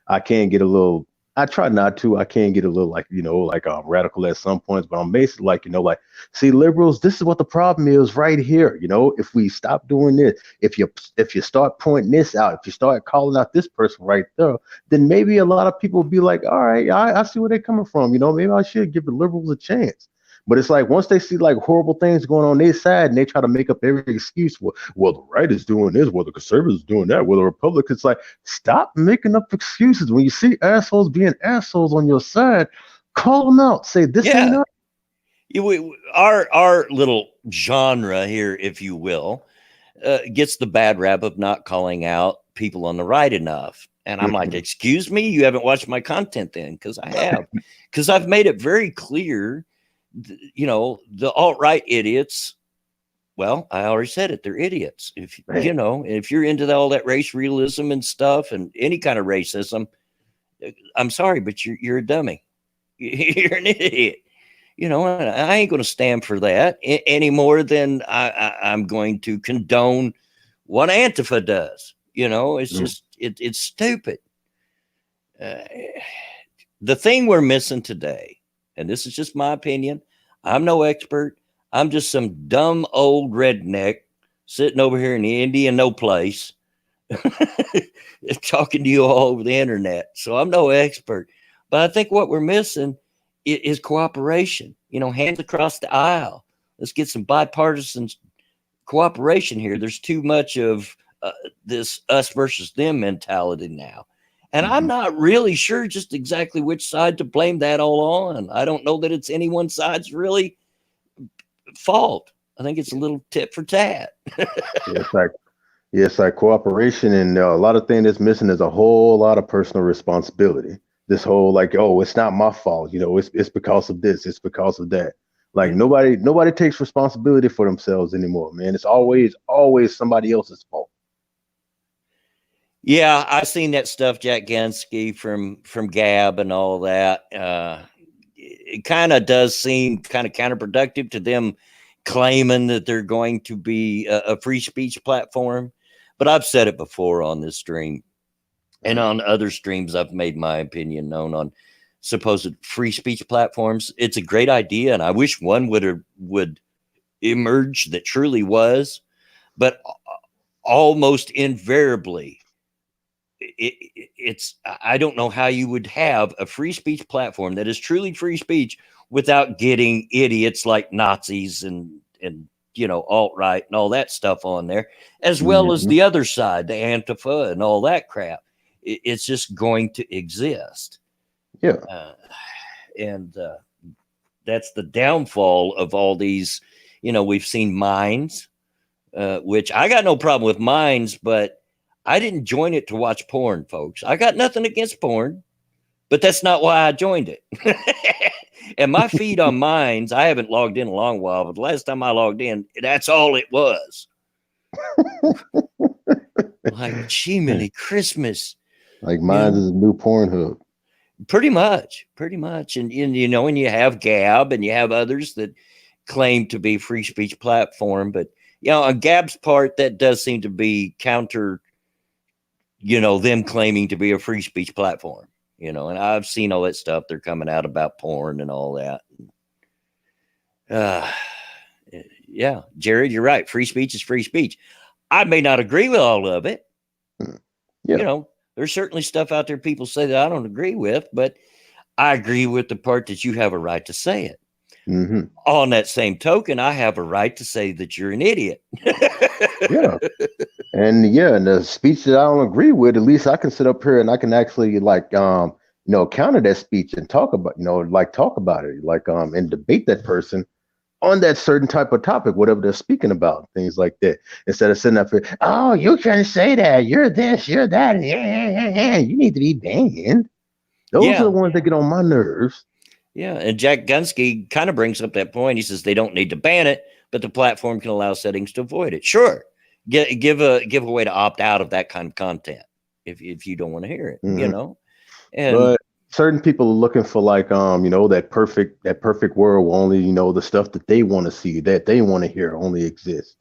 I can get a little. I try not to. I can get a little like, you know, like radical at some points, but I'm basically like, you know, like, see, liberals, this is what the problem is right here. You know, if we stop doing this, if you start pointing this out, if you start calling out this person right there, then maybe a lot of people will be like, all right, I see where they're coming from. You know, maybe I should give the liberals a chance. But it's like once they see like horrible things going on their side and they try to make up every excuse, well, the right is doing this, well, the conservatives are doing that, well, the Republicans, like, stop making up excuses. When you see assholes being assholes on your side, call them out. Say this ain't up. Our little genre here, if you will, gets the bad rap of not calling out people on the right enough. And I'm like, excuse me, you haven't watched my content then? Because I have. Because I've made it very clear, you know, the alt-right idiots, well, I already said it, they're idiots. If you know, if you're into all that race realism and stuff and any kind of racism, I'm sorry, but you're a dummy. You're an idiot. You know, I ain't going to stand for that any more than I'm going to condone what Antifa does. You know, it's just, it's stupid. The thing we're missing today, and this is just my opinion, I'm no expert. I'm just some dumb old redneck sitting over here in the Indian no place talking to you all over the internet. So I'm no expert. But I think what we're missing is cooperation. You know, hands across the aisle. Let's get some bipartisan cooperation here. There's too much of this us versus them mentality now. And I'm not really sure just exactly which side to blame that all on. I don't know that it's any one side's really fault. I think it's a little tit for tat. It's like cooperation, and a lot of things that's missing is a whole lot of personal responsibility. This whole like, oh, it's not my fault, it's because of this, it's because of that. Like nobody takes responsibility for themselves anymore, man. It's always somebody else's fault. Yeah, I've seen that stuff, Jack Gansky from Gab and all that. It kind of does seem kind of counterproductive to them claiming that they're going to be a free speech platform. But I've said it before on this stream and on other streams. I've made my opinion known on supposed free speech platforms. It's a great idea, and I wish one would emerge that truly was, but almost invariably, it's I don't know how you would have a free speech platform that is truly free speech without getting idiots like Nazis and alt-right and all that stuff on there, as well as the other side, the Antifa and all that crap. It's just going to exist. Yeah. And that's the downfall of all these. We've seen Minds, which I got no problem with Minds, but I didn't join it to watch porn, folks. I got nothing against porn, but that's not why I joined it. And my feed on Minds, I haven't logged in a long while, but the last time I logged in, that's all it was. Like, gee, many Christmas. Like Minds is a new Pornhub. Pretty much. And and you have Gab and you have others that claim to be free speech platform, but on Gab's part, that does seem to be counter, them claiming to be a free speech platform. And I've seen all that stuff. They're coming out about porn and all that. Yeah, Jared, you're right. Free speech is free speech. I may not agree with all of it. Yeah. There's certainly stuff out there people say that I don't agree with, but I agree with the part that you have a right to say it. Mm-hmm. On that same token, I have a right to say that you're an idiot. Yeah. And the speech that I don't agree with, at least I can sit up here and I can actually counter that speech and talk about it, and debate that person on that certain type of topic, whatever they're speaking about, things like that. Instead of sitting up here, oh, you can't say that, you're this, you're that, you need to be banned. Those are the ones that get on my nerves. Yeah, and Jack Gunsky kind of brings up that point. He says they don't need to ban it, but the platform can allow settings to avoid it. Sure, give a way to opt out of that kind of content if you don't want to hear it. But certain people are looking for that perfect world where only the stuff that they want to see, that they want to hear, only exists.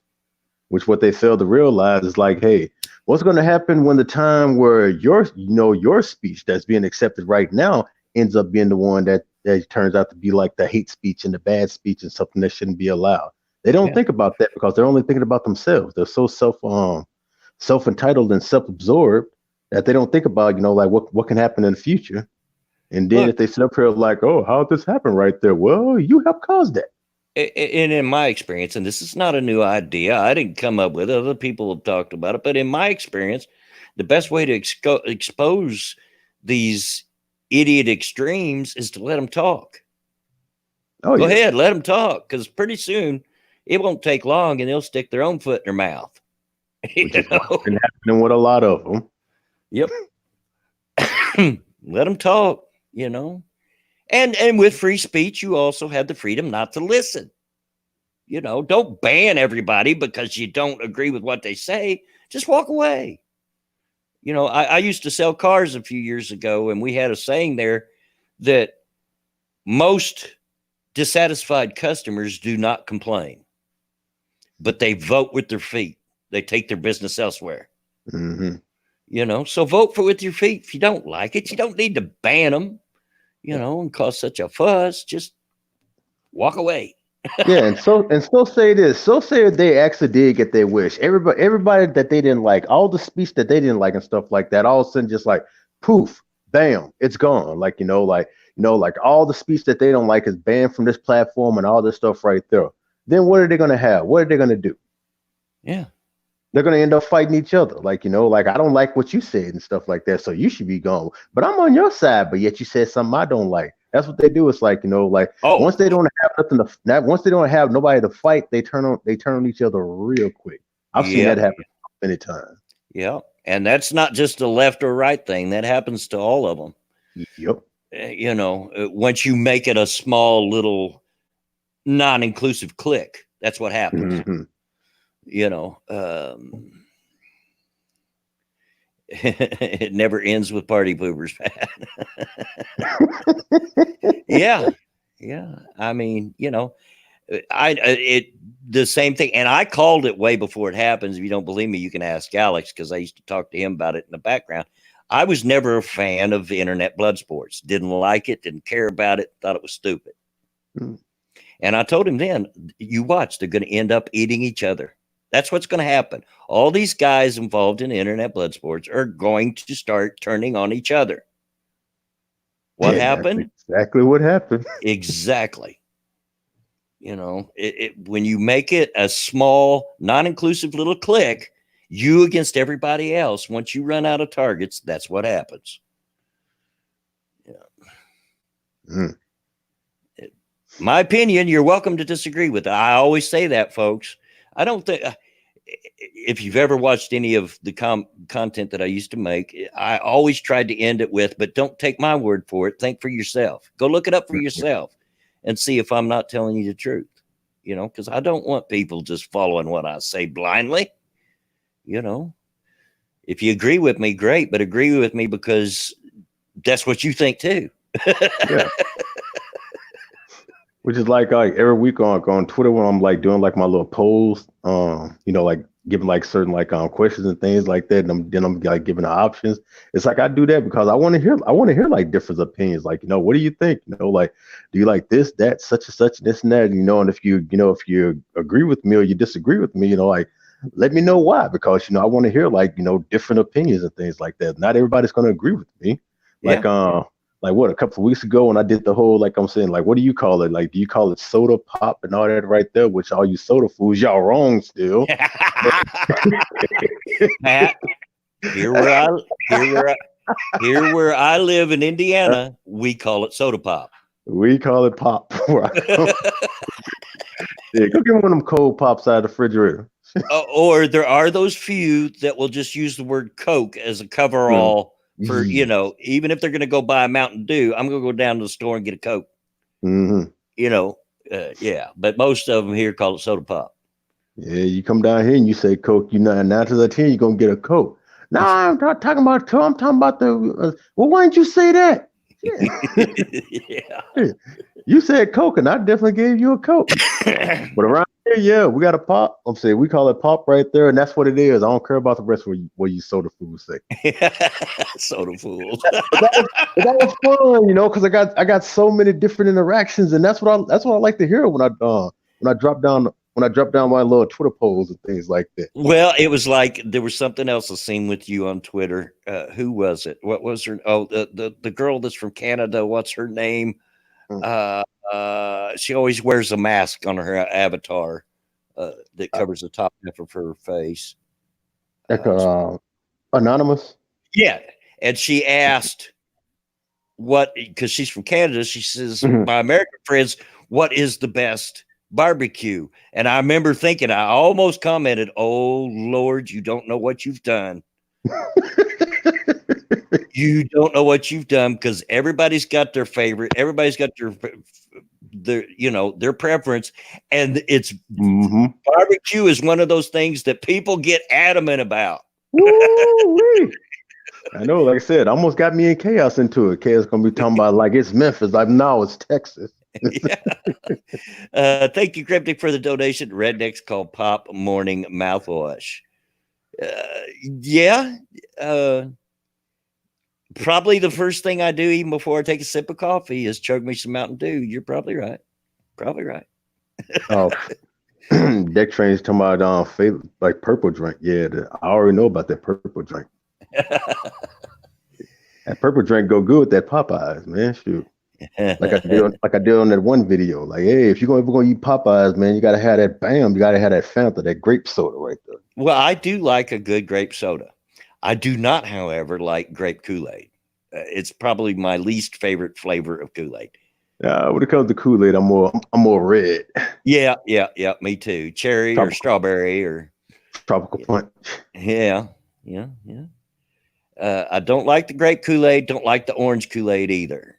Which what they fail to realize is like, hey, what's going to happen when the time where your speech that's being accepted right now ends up being the one that turns out to be like the hate speech and the bad speech and something that shouldn't be allowed. They don't think about that because they're only thinking about themselves. They're so self-entitled and self-absorbed that they don't think about, what can happen in the future. And then if they sit up here like, oh, how'd this happen right there? Well, you helped cause that. And in my experience, and this is not a new idea, I didn't come up with it, other people have talked about it, but in my experience, the best way to expose these idiot extremes is to let them talk. Go ahead, let them talk, because pretty soon it won't take long and they'll stick their own foot in their mouth. Which is what's been happening with a lot of them. Yep. Let them talk, And with free speech, you also have the freedom not to listen. Don't ban everybody because you don't agree with what they say. Just walk away. I used to sell cars a few years ago, and we had a saying there that most dissatisfied customers do not complain, but they vote with their feet. They take their business elsewhere. Mm-hmm. So vote with your feet. If you don't like it, you don't need to ban them, and cause such a fuss. Just walk away. And so say this. So say they actually did get their wish. Everybody that they didn't like, all the speech that they didn't like and stuff like that, all of a sudden just like poof, bam, it's gone. Like all the speech that they don't like is banned from this platform and all this stuff right there. Then what are they gonna have? What are they gonna do? Yeah. They're gonna end up fighting each other. I don't like what you said and stuff like that, so you should be gone. But I'm on your side, but yet you said something I don't like. That's what they do. It's like, like once they don't have once they don't have nobody to fight, they turn on each other real quick. I've seen that happen many times. Yeah. And that's not just a left or right thing. That happens to all of them. Yep. Once you make it a small little non-inclusive clique, that's what happens. Mm-hmm. It never ends with party poopers, man. Yeah. I mean, the same thing, and I called it way before it happens. If you don't believe me, you can ask Alex, because I used to talk to him about it in the background. I was never a fan of internet blood sports. Didn't like it, didn't care about it, thought it was stupid. And I told him then, you watch, they're going to end up eating each other. That's what's going to happen. All these guys involved in internet blood sports are going to start turning on each other. What happened? Exactly what happened. Exactly. When you make it a small, non-inclusive little clique, you against everybody else, once you run out of targets, that's what happens. My opinion, you're welcome to disagree with it. I always say that, folks. I don't think, if you've ever watched any of the content that I used to make, I always tried to end it with, but don't take my word for it. Think for yourself. Go look it up for yourself and see if I'm not telling you the truth, because I don't want people just following what I say blindly. If you agree with me, great, but agree with me because that's what you think too. Yeah. Which is like every week on Twitter when I'm like doing like my little polls, like giving like certain like questions and things like that, and then I'm like giving the options. It's like I do that because I want to hear like different opinions. Like, what do you think? Like, do you like this, that, such and such, this and that? And if you agree with me or you disagree with me, like, let me know why, because I want to hear like different opinions and things like that. Not everybody's going to agree with me. Like what, a couple of weeks ago when I did the whole, like I'm saying, like, what do you call it? Like, do you call it soda pop and all that right there? Which all you soda fools, y'all wrong still. Matt, here where I live in Indiana, we call it soda pop. We call it pop. Yeah, go get one of them cold pops out of the refrigerator. Or there are those few that will just use the word Coke as a coverall. For even if they're going to go buy a Mountain Dew, I'm going to go down to the store and get a Coke. But most of them here call it soda pop. Yeah, you come down here and you say Coke, 9 times out of 10 you're going to get a Coke. No, I'm not talking about Coke. I'm talking about the. Well, why didn't you say that? Yeah. You said Coke, and I definitely gave you a Coke. But around here, yeah, we got a pop. I'm saying we call it pop right there, and that's what it is. I don't care about the rest of what you soda fools say. Soda fools. that was fun, because I got so many different interactions, and that's what I like to hear when I drop down my little Twitter polls and things like that. Well, it was like there was something else I seen with you on Twitter. Who was it? What was her? Oh, the girl that's from Canada. What's her name? She always wears a mask on her avatar that covers the top half of her face. Like anonymous. Yeah, and she asked because she's from Canada. She says, "My American friends, what is the best barbecue?" And I remember thinking, I almost commented, "Oh Lord, you don't know what you've done." You don't know what you've done, because everybody's got their favorite. Everybody's got their preference, and it's barbecue is one of those things that people get adamant about. I know, like I said, almost got me and Chaos into it. Chaos gonna be talking about like it's Memphis, like no, it's Texas. Thank you, Cryptic, for the donation. Redneck's called Pop Morning Mouthwash. Probably the first thing I do, even before I take a sip of coffee, is chug me some Mountain Dew. You're probably right. Oh, Deck Train's talking about favorite, like purple drink. Yeah, I already know about that purple drink. That purple drink go good with that Popeyes, man. Shoot. Like I did on that one video. Like, hey, if you're ever gonna eat Popeyes, man, you gotta have that BAM. You gotta have that Fanta, that grape soda right there. Well, I do like a good grape soda. I do not, however, like Grape KoolAid. It's probably my least favorite flavor of Kool-Aid. When it comes to Kool-Aid, I'm more red. Yeah. Me too. Cherry or strawberry or tropical punch. Yeah. I don't like the grape Kool-Aid. Don't like the orange Kool-Aid either.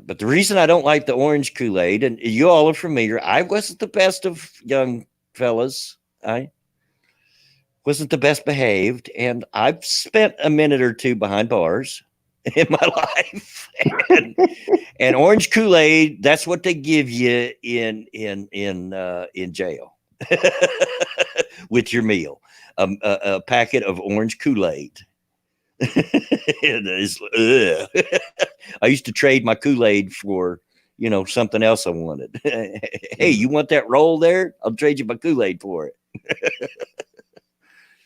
But the reason I don't like the orange Kool-Aid, and you all are familiar, I wasn't the best of young fellas. I wasn't the best behaved, and I've spent a minute or two behind bars in my life. And orange Kool-Aid, that's what they give you in jail with your meal. A packet of orange Kool-Aid. I used to trade my Kool-Aid for, something else I wanted. Hey, you want that roll there? I'll trade you my Kool-Aid for it.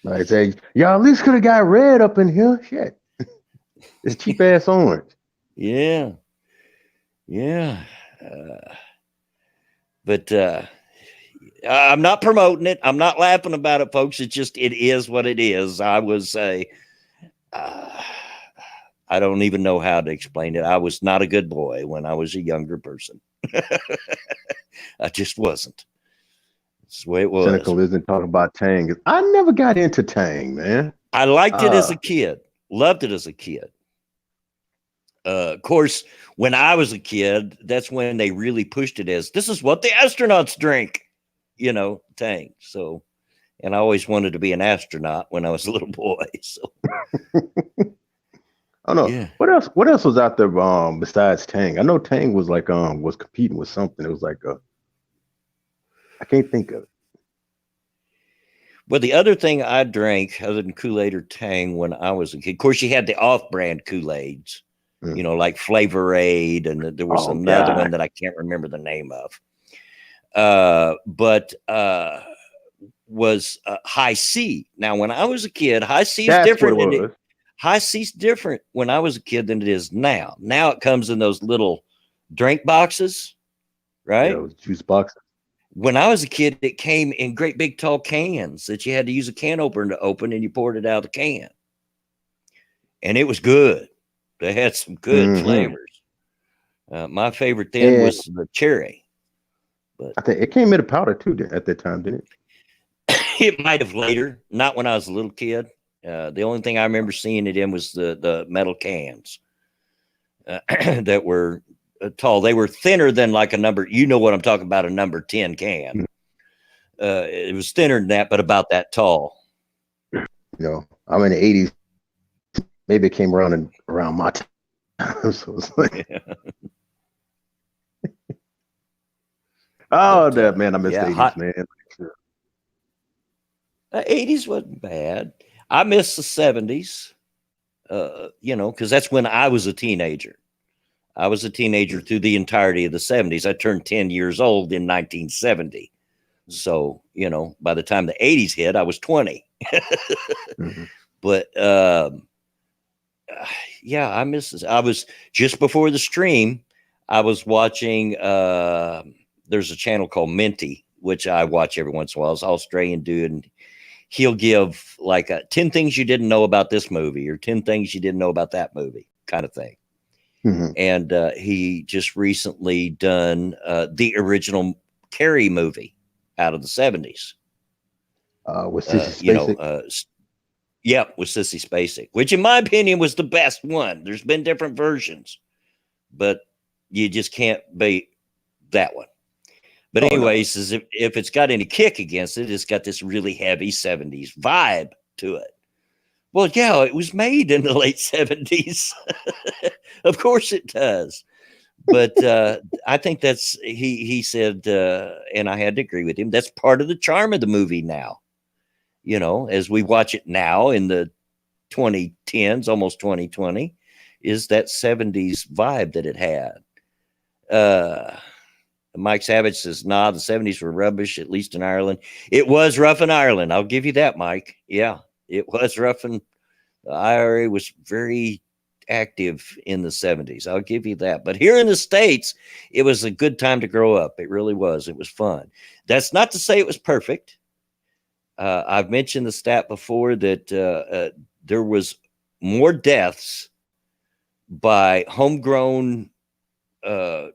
I say, y'all at least could have got red up in here. Shit. It's cheap ass orange. Yeah. But I'm not promoting it. I'm not laughing about it, folks. It is what it is. I was I don't even know how to explain it. I was not a good boy when I was a younger person. I just wasn't. That's the way it was. Cynical isn't talking about Tang. I never got into Tang, man. I liked it as a kid. Loved it as a kid. Of course, when I was a kid, that's when they really pushed it as, this is what the astronauts drink, Tang. So, and I always wanted to be an astronaut when I was a little boy. So, oh no, yeah. What else was out there besides Tang? I know Tang was like was competing with something. It was like I can't think of it. Well, the other thing I drank other than Kool-Aid or Tang when I was a kid, of course, you had the off-brand Kool-Aids. Like Flavor Aid, and there was another one that I can't remember the name of. But was High C. Now, when I was a kid, High C is different. High C's different when I was a kid than it is now. Now it comes in those little drink boxes, right? Yeah, juice boxes. When I was a kid, it came in great big tall cans that you had to use a can opener to open, and you poured it out of the can. And it was good. They had some good flavors. My favorite then was the cherry. But I think it came in a powder too at that time, didn't it? It might have later, not when I was a little kid. The only thing I remember seeing it in was the metal cans that were tall. They were thinner than like a number. You know what I'm talking about? A number 10 can. It was thinner than that, but about that tall. I'm in the 80s. Maybe it came around my time. So it's like, I miss the 80s, man. The 80s wasn't bad. I miss the 70s, because that's when I was a teenager. I was a teenager through the entirety of the 70s. I turned 10 years old in 1970. So, by the time the 80s hit, I was 20. But, I miss this. I was just before the stream. I was watching. There's a channel called Minty, which I watch every once in a while. It's an Australian dude, and he'll give like 10 things you didn't know about this movie, or 10 things you didn't know about that movie, kind of thing. And he just recently done the original Carrie movie out of the 70s. With Sissy Spacek. With Sissy Spacek, which in my opinion was the best one. There's been different versions, but you just can't beat that one. But anyways, if it's got any kick against it, it's got this really heavy 70s vibe to it. Well, yeah, it was made in the late 70s. Of course it does. But I think that's, he said, and I had to agree with him, that's part of the charm of the movie now. As we watch it now in the 2010s, almost 2020, is that 70s vibe that it had. Mike Savage says, nah, the 70s were rubbish, at least in Ireland. It was rough in Ireland. I'll give you that, Mike. Yeah, it was rough. And the IRA was very active in the 70s. I'll give you that. But here in the States, it was a good time to grow up. It really was. It was fun. That's not to say it was perfect. I've mentioned the stat before that there was more deaths by homegrown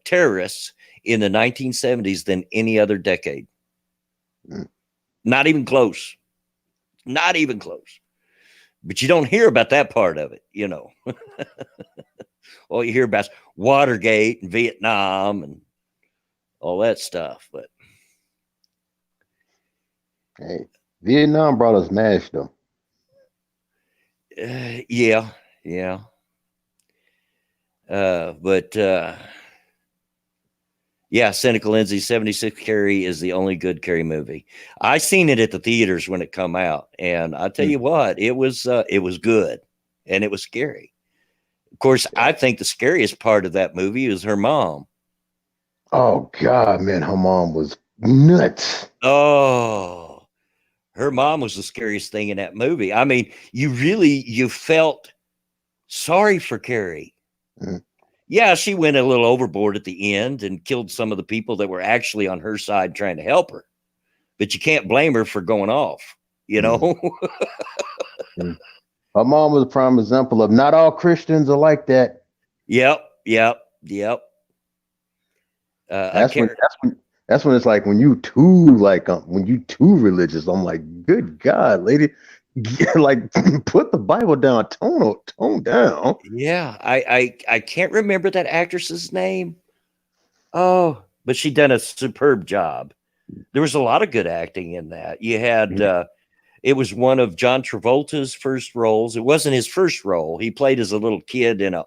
terrorists in the 1970s than any other decade. Not even close. Not even close. But you don't hear about that part of it, you know. All you hear about is Watergate and Vietnam and all that stuff. But hey, Vietnam brought us MASH, though. Yeah. Yeah, Cynical Lindsay, 76 Carrie is the only good Carrie movie. I seen it at the theaters when it come out, and I tell you what, it was good, and it was scary. Of course, I think the scariest part of that movie is her mom. Oh God, man, her mom was nuts. Oh, her mom was the scariest thing in that movie. I mean, you felt sorry for Carrie. Yeah, she went a little overboard at the end and killed some of the people that were actually on her side trying to help her. But you can't blame her for going off, you know? Her mom was a prime example of not all Christians are like that. Yep. That's when it's like when you too religious. I'm like, good God, lady, like put the Bible down, tone down. Yeah, I can't remember that actress's name. Oh, but she done a superb job. There was a lot of good acting in that. You had it was one of John Travolta's first roles. It wasn't his first role. He played as a little kid in an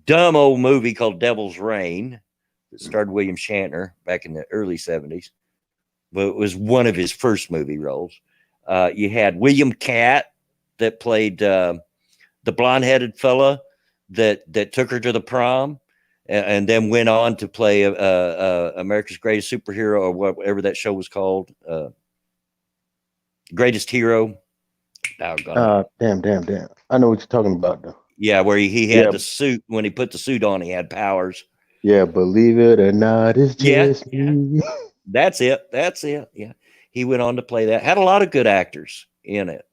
dumb old movie called Devil's Reign that starred William Shatner back in the early 70s. But it was one of his first movie roles. You had William Catt that played the blonde-headed fella that took her to the prom and then went on to play America's Greatest Superhero, or whatever that show was called. Greatest Hero. Damn. I know what you're talking about, though. Yeah, where he had the suit. When he put the suit on, he had powers. Yeah, believe it or not, it's just me. That's it. Yeah. He went on to play that. Had a lot of good actors in it.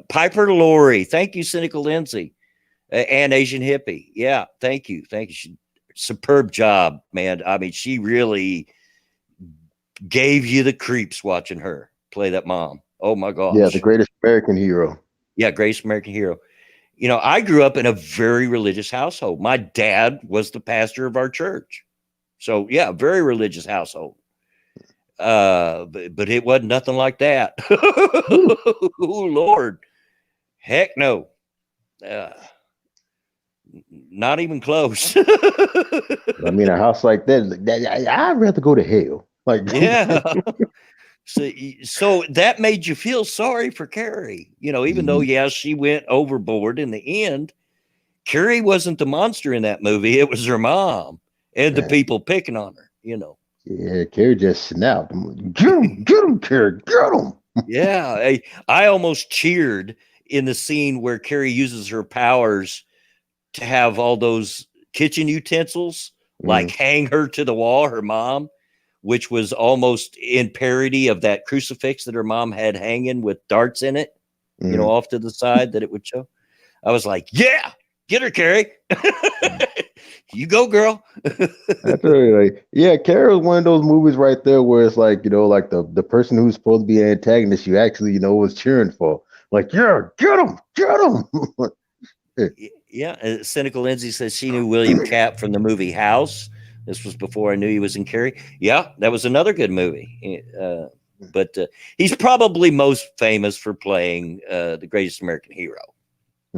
Piper Laurie. Thank you, Cynical Lindsay. And Asian Hippie. Yeah, thank you. Superb job, man. I mean, she really gave you the creeps watching her play that mom. Oh my gosh. Yeah, the greatest American hero. Yeah, greatest American hero. You know, I grew up in a very religious household. My dad was the pastor of our church. So yeah, very religious household. But it wasn't nothing like that. Oh Lord. Heck no. Not even close. I mean, a house like that, I'd rather go to hell. Like, yeah. So that made you feel sorry for Carrie, you know, even though, she went overboard in the end. Carrie wasn't the monster in that movie. It was her mom and the people picking on her, you know. Yeah, Carrie just snapped. Get him, Carrie, get him. Yeah, I almost cheered in the scene where Carrie uses her powers to have all those kitchen utensils like hang her to the wall, her mom, which was almost in parody of that crucifix that her mom had hanging with darts in it, you know, off to the side that it would show. I was like, yeah, get her, Carrie. You go, girl. That's really like, yeah, Carrie was one of those movies right there where it's like, you know, like the person who's supposed to be an antagonist, you actually, you know, was cheering for. Like, yeah, get him. Yeah, Cynical Lindsay says she knew William Catt from the movie House. This was before I knew he was in Carrie. Yeah, that was another good movie. But he's probably most famous for playing the greatest American hero,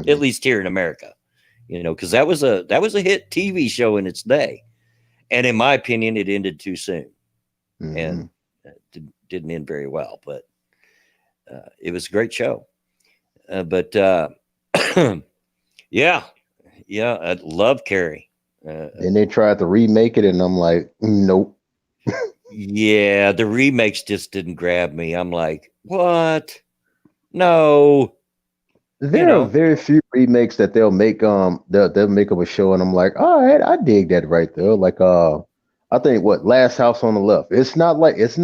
at least here in America. You know, because that was a hit TV show in its day, and in my opinion, it ended too soon, and didn't end very well. But it was a great show. Yeah, I love Carrie. And they tried to remake it, and I'm like, nope. Yeah, the remakes just didn't grab me. I'm like, what? No. There are very few remakes that they'll make they'll make of a show, and I'm like, all right, I dig that right there. Like I think Last House on the Left. It's not like as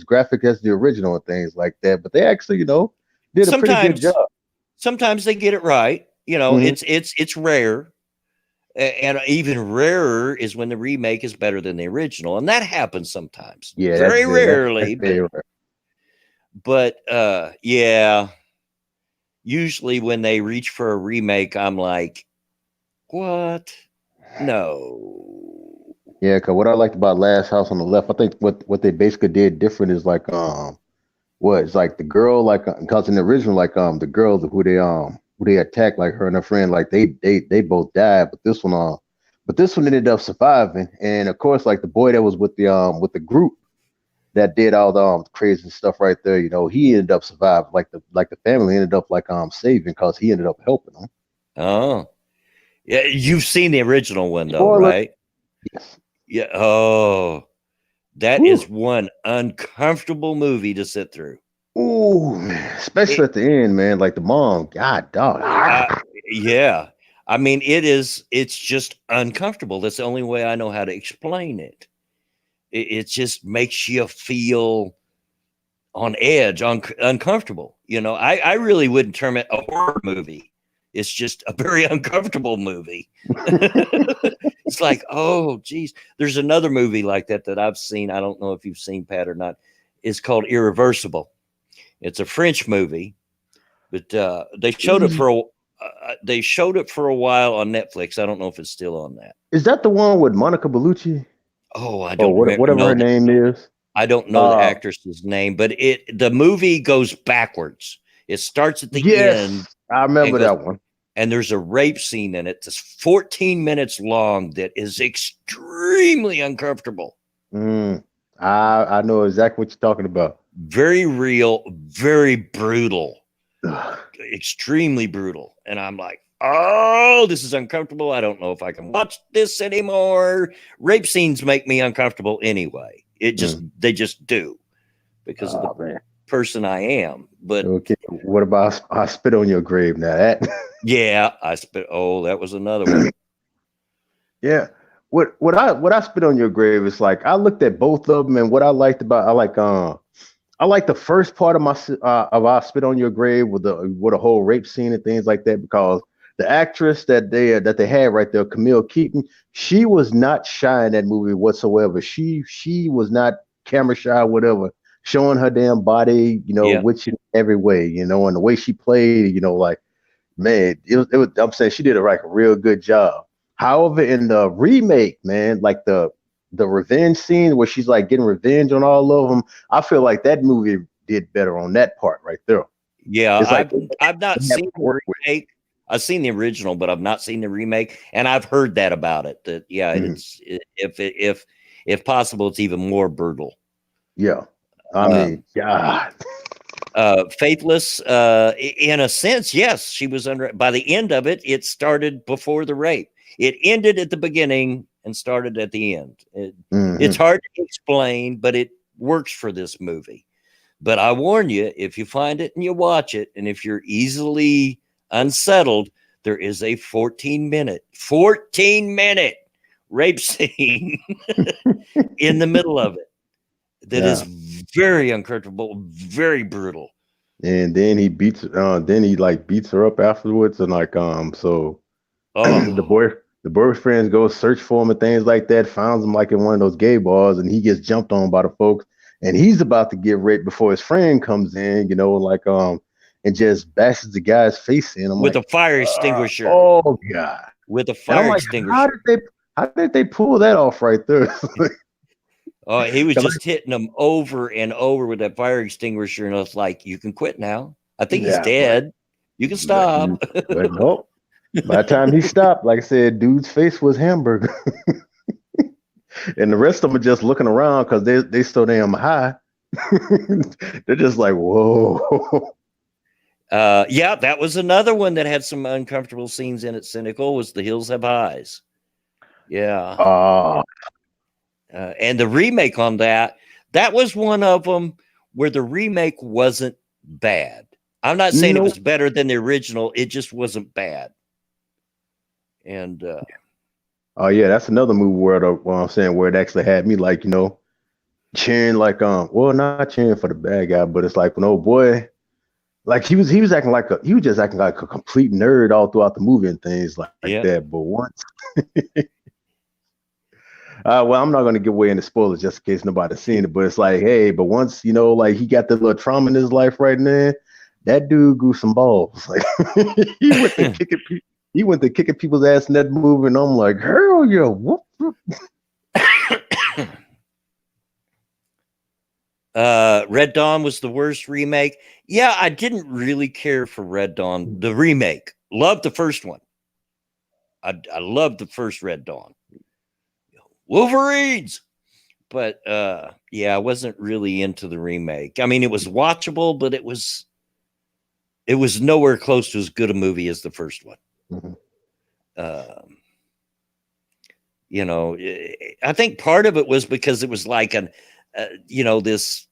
graphic as the original and things like that, but they actually, you know, did a pretty good job. Sometimes they get it right. You know, Mm-hmm. it's rare. And even rarer is when the remake is better than the original. And that happens sometimes. Yeah, Very that's rarely, very rare. but yeah. Usually when they reach for a remake, I'm like, what? No. Yeah, because what I liked about Last House on the Left, I think what they basically did different is like what it's like the girl like because in the original like the girls who they attacked like her and her friend like they both died, but this one ended up surviving, and of course like the boy that was with the group that did all the crazy stuff right there, you know, he ended up surviving, like the family ended up like saving because he ended up helping them. Oh, yeah. You've seen the original one though, Spoiler. right? Yes. Yeah. Oh, that Whew. is one uncomfortable movie to sit through. Ooh, man. Especially It, at the end, man. Like the mom, God dog. uh, yeah. I mean, it's just uncomfortable. That's the only way I know how to explain it. It just makes you feel on edge, uncomfortable. You know, I really wouldn't term it a horror movie. It's just a very uncomfortable movie. It's like, oh, geez. There's another movie like that I've seen. I don't know if you've seen, Pat, or not. It's called Irreversible. It's a French movie, but they showed it for a while on Netflix. I don't know if it's still on that. Is that the one with Monica Bellucci? Oh, I Or don't remember. whatever her name is. I don't know the actress's name, but the movie goes backwards. It starts at the end Yes, I remember that one. and there's a rape scene in it that's 14 minutes long that is extremely uncomfortable. I know exactly what you're talking about. Very real, very brutal, extremely brutal. And I'm like, oh, this is uncomfortable. I don't know if I can watch this anymore. Rape scenes make me uncomfortable anyway. They just do because of the person I am. But okay, what about I Spit on Your Grave? Now that yeah, I spit. Oh, that was another one. Yeah. What I Spit on Your Grave is like I looked at both of them, and what I liked about I like the first part of I Spit on Your Grave with a whole rape scene and things like that, because the actress that they had right there, Camille Keaton, she was not shy in that movie whatsoever. She was not camera shy, whatever, showing her damn body, you know, which in every way, you know, and the way she played, you know, like man, it was I'm saying she did a real good job. However, in the remake, man, like the revenge scene where she's like getting revenge on all of them, I feel like that movie did better on that part right there. Yeah, it's like I've not seen the remake. I've seen the original, but I've not seen the remake, and I've heard that about it. That if possible, it's even more brutal. Yeah, I mean, God. Faithless, in a sense, yes, she was under. By the end of it, it started before the rape. It ended at the beginning and started at the end. It's hard to explain, but it works for this movie. But I warn you, if you find it and you watch it, and if you're easily unsettled, there is a 14-minute rape scene in the middle of it that is very uncomfortable, very brutal. And then he beats her up afterwards, and like so the boyfriends go search for him and things like that, finds him like in one of those gay bars, and he gets jumped on by the folks, and he's about to get raped before his friend comes in, you know, like and just bashes the guy's face in with a fire extinguisher. Oh God. With a fire extinguisher. How did they pull that off right there? Oh, he was just hitting them over and over with that fire extinguisher, and I was like, "You can quit now. I think he's dead. You can stop." But no. By the time he stopped, like I said, dude's face was hamburger, and the rest of them are just looking around because they so damn high. They're just like, whoa. Yeah, that was another one that had some uncomfortable scenes in it. Cynical was The Hills Have Eyes. Yeah. And the remake on that was one of them where the remake wasn't bad. I'm not saying it was better than the original. It just wasn't bad. And oh yeah, that's another movie where I'm saying where it actually had me like, you know, cheering like well, not cheering for the bad guy, but it's like when old boy like he was just acting like a complete nerd all throughout the movie and things like that. But once, well, I'm not gonna give away any spoilers just in case nobody's seen it. But it's like, hey, but once like he got the little trauma in his life right now, that dude grew some balls. Like he went to kicking people's ass in that movie, and I'm like, hell yeah, whoop, whoop. Red Dawn was the worst remake. Yeah, I didn't really care for Red Dawn, the remake. Loved the first one. I loved the first Red Dawn. Wolverines. But yeah, I wasn't really into the remake. I mean, it was watchable, but it was nowhere close to as good a movie as the first one. Mm-hmm. I think part of it was because it was like this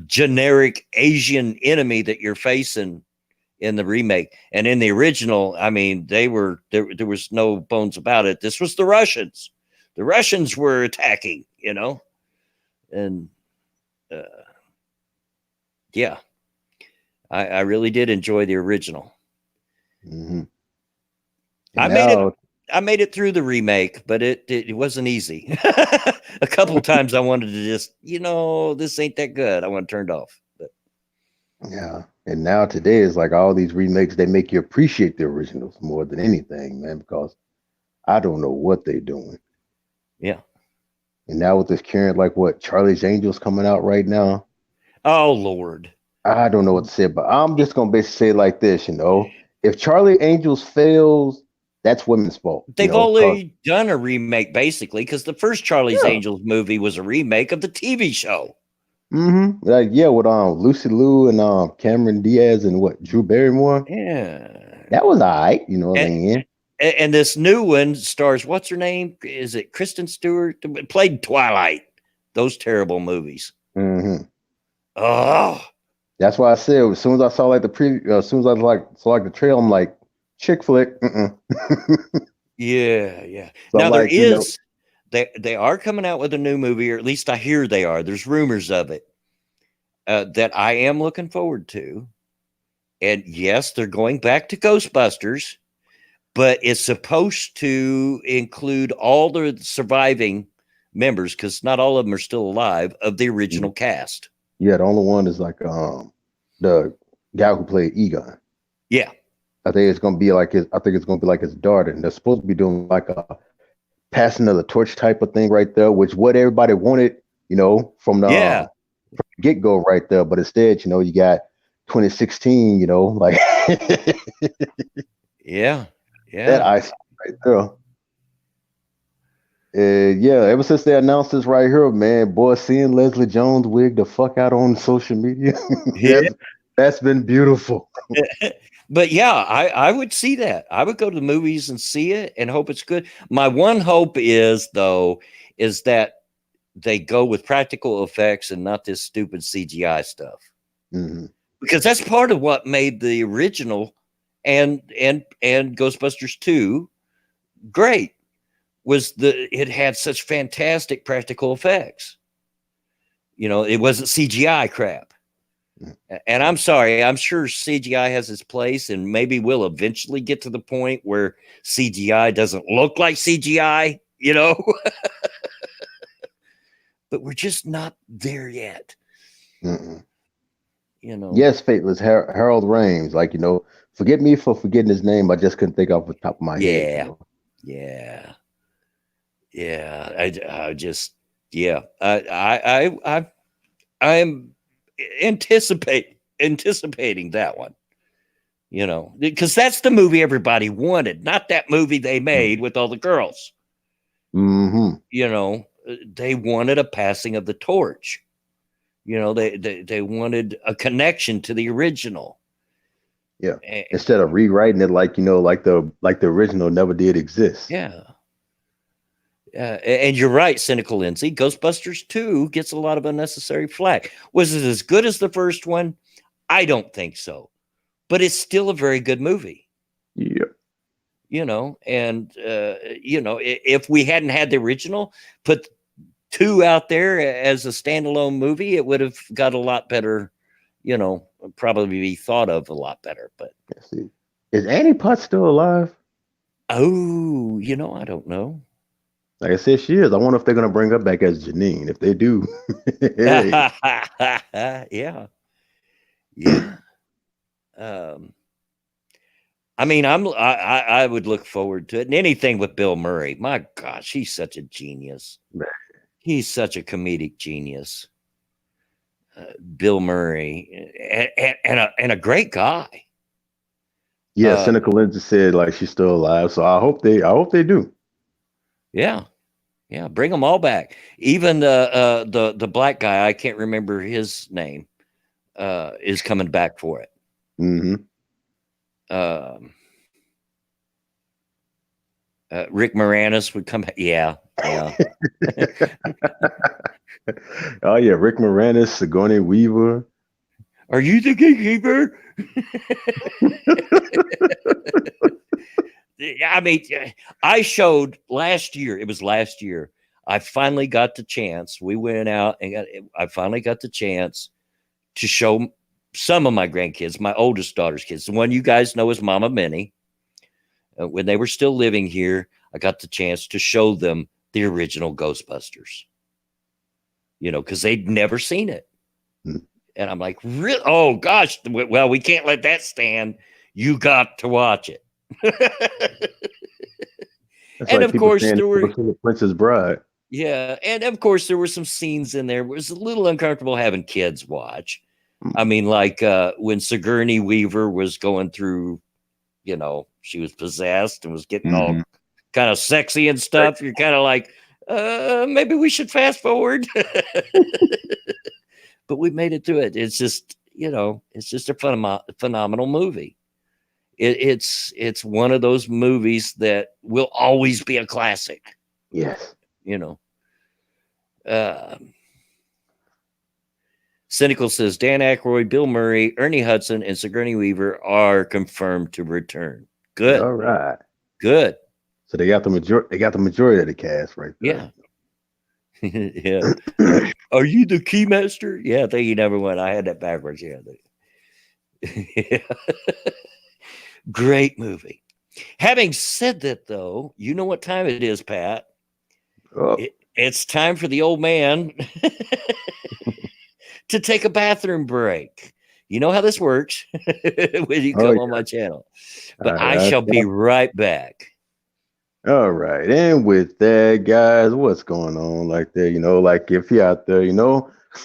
generic Asian enemy that you're facing in the remake. And in the original, I mean, there was no bones about it. This was the Russians. The Russians were attacking, and yeah, I really did enjoy the original. Mm-hmm. I made it through the remake, but it wasn't easy. A couple of times I wanted to just, this ain't that good. I want to turn it off. But. Yeah. And now today is like all these remakes, they make you appreciate the originals more than anything, man, because I don't know what they're doing. Yeah. And now with this current, like what, Charlie's Angels coming out right now. Oh, Lord. I don't know what to say, but I'm just going to basically say it like this, if Charlie Angels fails, that's women's fault. They've already done a remake, basically, because the first Charlie's Angels movie was a remake of the TV show. Mm-hmm. With Lucy Liu and Cameron Diaz and Drew Barrymore. Yeah. That was all right, what I mean? And this new one stars, what's her name? Is it Kristen Stewart? Played Twilight. Those terrible movies. Mm-hmm. Oh. That's why I said as soon as I saw like the preview, as soon as I saw the trail, I'm like, chick flick. Yeah. So now there is, they are coming out with a new movie, or at least I hear they are. There's rumors of it that I am looking forward to. And yes, they're going back to Ghostbusters, but it's supposed to include all the surviving members, because not all of them are still alive, of the original cast. Yeah, the only one is like the guy who played Egon. Yeah. I think it's gonna be like his daughter, and they're supposed to be doing like a passing of the torch type of thing right there, which what everybody wanted, from the get-go right there. But instead, you got 2016, like that ice right there. Ever since they announced this right here, man, boy, seeing Leslie Jones wig the fuck out on social media, that's been beautiful. But yeah, I would see that. I would go to the movies and see it and hope it's good. My one hope is that they go with practical effects and not this stupid CGI stuff. Mm-hmm. Because that's part of what made the original and Ghostbusters 2 great. It had such fantastic practical effects. It wasn't CGI crap. And I'm sorry, I'm sure CGI has its place, and maybe we'll eventually get to the point where CGI doesn't look like CGI, but we're just not there yet. Mm-mm. Yes, Fateless Harold Ramis, forget me for forgetting his name. I just couldn't think off the top of my head. I'm anticipating that one, because that's the movie everybody wanted, not that movie they made with all the girls. Mm-hmm. They wanted a passing of the torch. They wanted a connection to the original. Yeah. Instead of rewriting it like the original never did exist. Yeah. And you're right, Cynical Lindsay. Ghostbusters 2 gets a lot of unnecessary flack. Was it as good as the first one? I don't think so. But it's still a very good movie. Yeah. If we hadn't had the original, put 2 out there as a standalone movie, it would have got a lot better probably be thought of a lot better. But let's see. Is Annie Potts still alive? Oh, I don't know. Like I said, she is. I wonder if they're gonna bring her back as Janine. If they do, hey. Yeah. Yeah. Um, I mean, I would look forward to it. And anything with Bill Murray. My gosh, he's such a genius. Man. He's such a comedic genius. Bill Murray, and a great guy. Yeah, Cynical Lindsay said like she's still alive, so I hope they do. Yeah, yeah, bring them all back. Even the black guy, I can't remember his name, is coming back for it. Mm-hmm. Rick Moranis would come back. Yeah, yeah. Oh yeah, Rick Moranis, Sigourney Weaver. Are you the gatekeeper? I mean, I showed last year. It was last year. I finally got the chance. We went out and I finally got the chance to show some of my grandkids, my oldest daughter's kids, the one you guys know as Mama Minnie. When they were still living here, I got the chance to show them the original Ghostbusters. Because they'd never seen it. Mm. And I'm like, really? Oh, gosh. Well, we can't let that stand. You got to watch it. And like of course, there were The Princess Bride. Yeah. And of course, there were some scenes in there. It was a little uncomfortable having kids watch. I mean, like when Sigourney Weaver was going through, she was possessed and was getting all kind of sexy and stuff. You're kind of like, maybe we should fast forward. But we made it through it. It's just, it's just a phenomenal movie. It's one of those movies that will always be a classic. Yes. Cynical says Dan Aykroyd, Bill Murray, Ernie Hudson, and Sigourney Weaver are confirmed to return. Good. All right. Good. So they got the majority. They got the majority of the cast right Yeah. there. Yeah. Are you the keymaster? Yeah, I think you never went. I had that backwards. Yeah. Yeah. Great movie. Having said that, though, you know what time it is, Pat? Oh. It's time for the old man to take a bathroom break. You know how this works when you come on my channel. But I shall be right back. All right. And with that, guys, what's going on like that? Like if you're out there,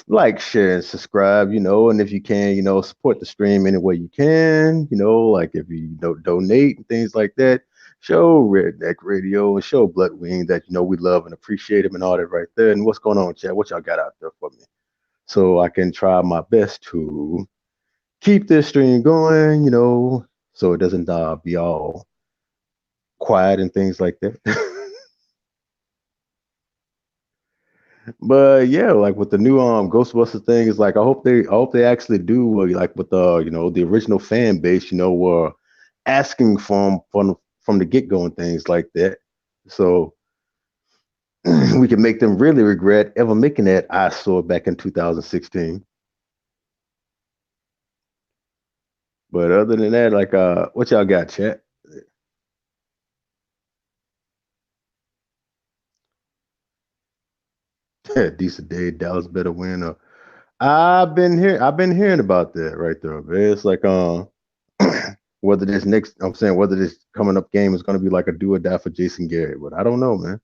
like, share, and subscribe, and if you can, support the stream any way you can, like if you donate and things like that, show Redneck Radio and show Bloodwing that, we love and appreciate him and all that right there. And what's going on, chat? What y'all got out there for me? So I can try my best to keep this stream going, so it doesn't be all quiet and things like that. But yeah, like with the new Ghostbusters thing, is like I hope they actually do like with the the original fan base, were asking from the get-go and things like that. So we can make them really regret ever making that eyesore back in 2016. But other than that, like what y'all got, chat? Decent day, Dallas better win. I've been hearing about that right there, man. It's like whether this coming up game is gonna be like a do or die for Jason Garrett, but I don't know, man.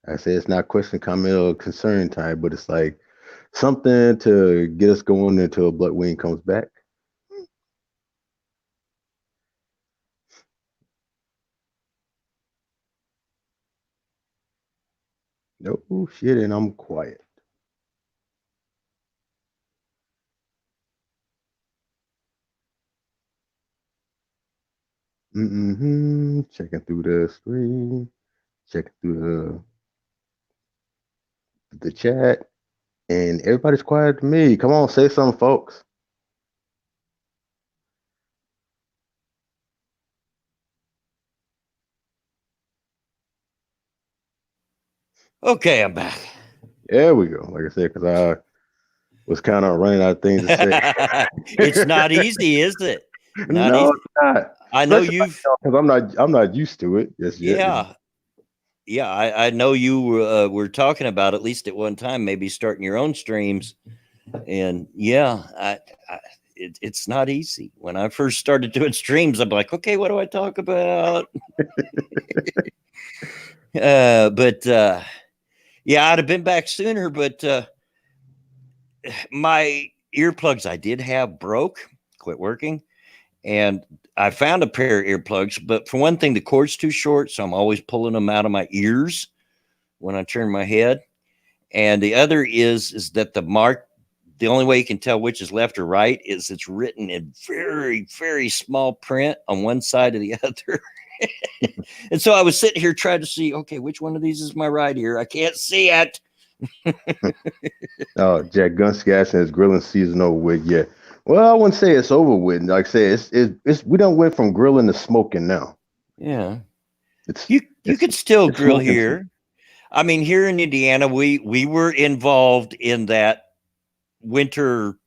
I say it's not question, comment, or concern time, but it's like something to get us going until Bloodwing comes back. No shit, and I'm quiet. Checking through the screen, checking through the chat, and everybody's quiet to me. Come on, say something, folks. Okay, I'm back. There we go. Like I said, because I was kind of running out of things to say. It's not easy, is it? Not No, easy. it's not. I know Especially you've. because I'm not used to it just yet. Yeah, yeah. I know you were talking about, at least at one time, maybe starting your own streams, and yeah, it's not easy. When I first started doing streams, I'm like, okay, what do I talk about? But yeah, I'd have been back sooner, but my earplugs I did have broke, quit working, and I found a pair of earplugs. But for one thing, the cord's too short, so I'm always pulling them out of my ears when I turn my head. And the other is that the only way you can tell which is left or right is it's written in very, very small print on one side or the other. And so I was sitting here trying to see, okay, which one of these is my right ear? I can't see it. Oh, Jack Gunsky asking, is grilling season over with yet? Well, I wouldn't say it's over with. Like I said, it's we don't went from grilling to smoking now. Yeah, It's you it's, could still it's grill smoking here. season. I mean, here in Indiana, we were involved in that winter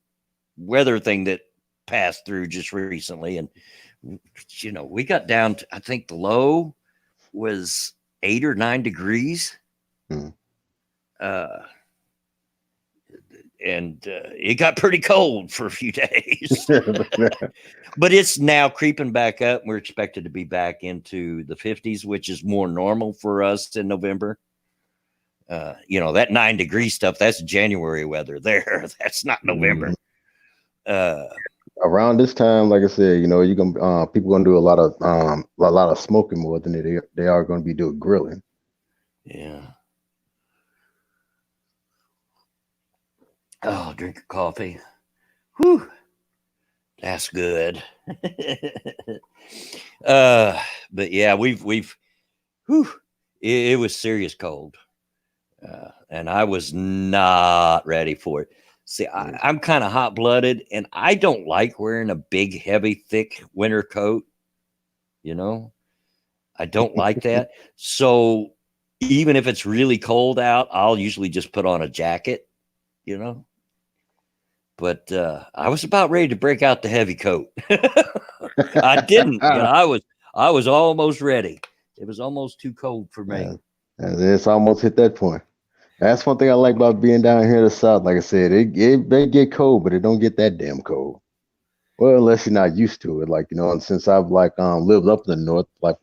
weather thing that passed through just recently, and we got down to, I think the low was 8 or 9 degrees. Hmm. And it got pretty cold for a few days. But it's now creeping back up. We're expected to be back into the 50s, which is more normal for us in November. That 9-degree stuff, that's January weather there. That's not November. Around this time, like I said, you can people gonna do a lot of smoking more than they are gonna be doing grilling. Yeah. Oh, drink of coffee. Whew. That's good. But yeah, we've whew, it was serious cold. And I was not ready for it. See, I'm kind of hot blooded, and I don't like wearing a big, heavy, thick winter coat. I don't like that. So even if it's really cold out, I'll usually just put on a jacket, But I was about ready to break out the heavy coat. I didn't. I was almost ready. It was almost too cold for me. And it's almost hit that point. That's one thing I like about being down here in the South. Like I said, it may get cold, but it don't get that damn cold. Well, unless you're not used to it, and since I've lived up in the north for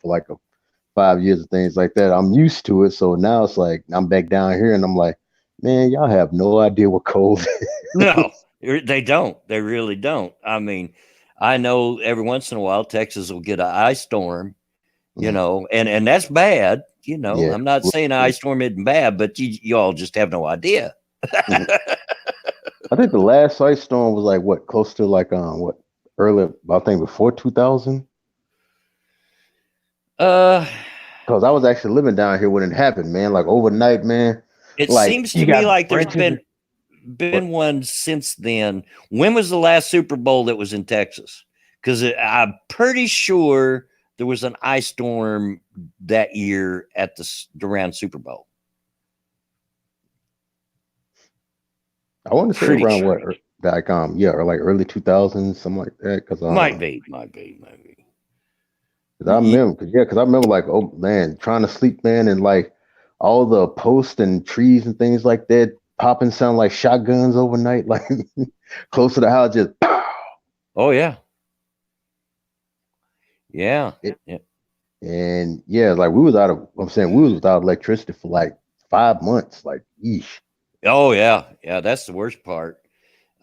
5 years and things like that, I'm used to it. So now it's like I'm back down here, and I'm like, man, y'all have no idea what cold is. No, they don't. They really don't. I mean, I know every once in a while Texas will get an ice storm, and that's bad. Yeah. I'm not saying an ice storm isn't bad, but you all just have no idea. I think the last ice storm was close to early, I think before 2000. Because I was actually living down here when it happened, man. Like overnight, man. It seems to me like there's been one since then. When was the last Super Bowl that was in Texas? Because I'm pretty sure there was an ice storm that year at around Super Bowl. I want to say around sure. Or early 2000s, something like that. Because might be. Because I remember, oh man, trying to sleep, man, and all the posts and trees and things like that popping sound like shotguns overnight, like close to the house, just pow. Oh yeah. Yeah. And yeah, we was without electricity for 5 months, yeesh. Oh yeah. Yeah, that's the worst part.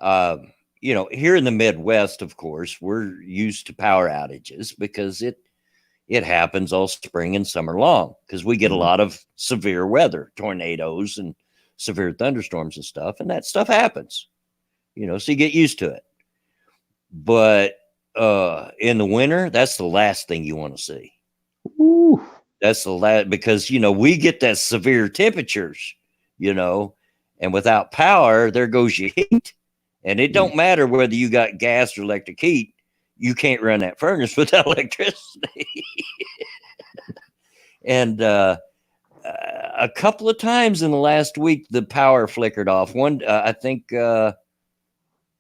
Here in the Midwest, of course, we're used to power outages because it happens all spring and summer long because we get a lot of severe weather, tornadoes and severe thunderstorms and stuff. And that stuff happens, so you get used to it. But in the winter, that's the last thing you want to see. Ooh. That's the last, because, we get that severe temperatures, and without power, there goes your heat. And it don't matter whether you got gas or electric heat. You can't run that furnace without electricity. And a couple of times in the last week, the power flickered off. I think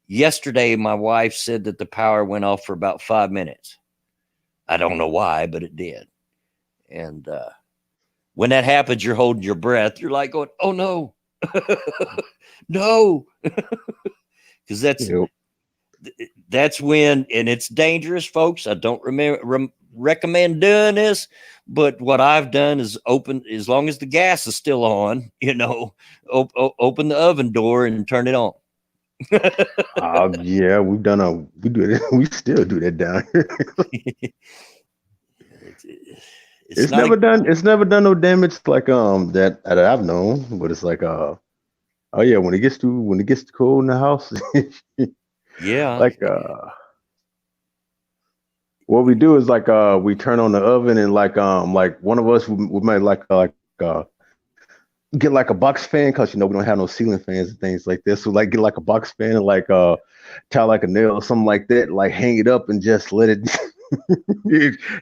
yesterday, my wife said that the power went off for about 5 minutes. I don't know why, but it did. And when that happens, you're holding your breath. You're like going, "Oh no, no," because that's when, and it's dangerous, folks. I don't recommend doing this, but what I've done is open, as long as the gas is still on, open the oven door and turn it on. Yeah, we do it. We still do that down here. It's never done no damage like that I've known, but it's like oh yeah, when it gets too cold in the house, yeah, like what we do is like we turn on the oven and like one of us we might get like a box fan, because we don't have no ceiling fans and things like this. So like get like a box fan and like tie like a nail or something like that, like hang it up and just let it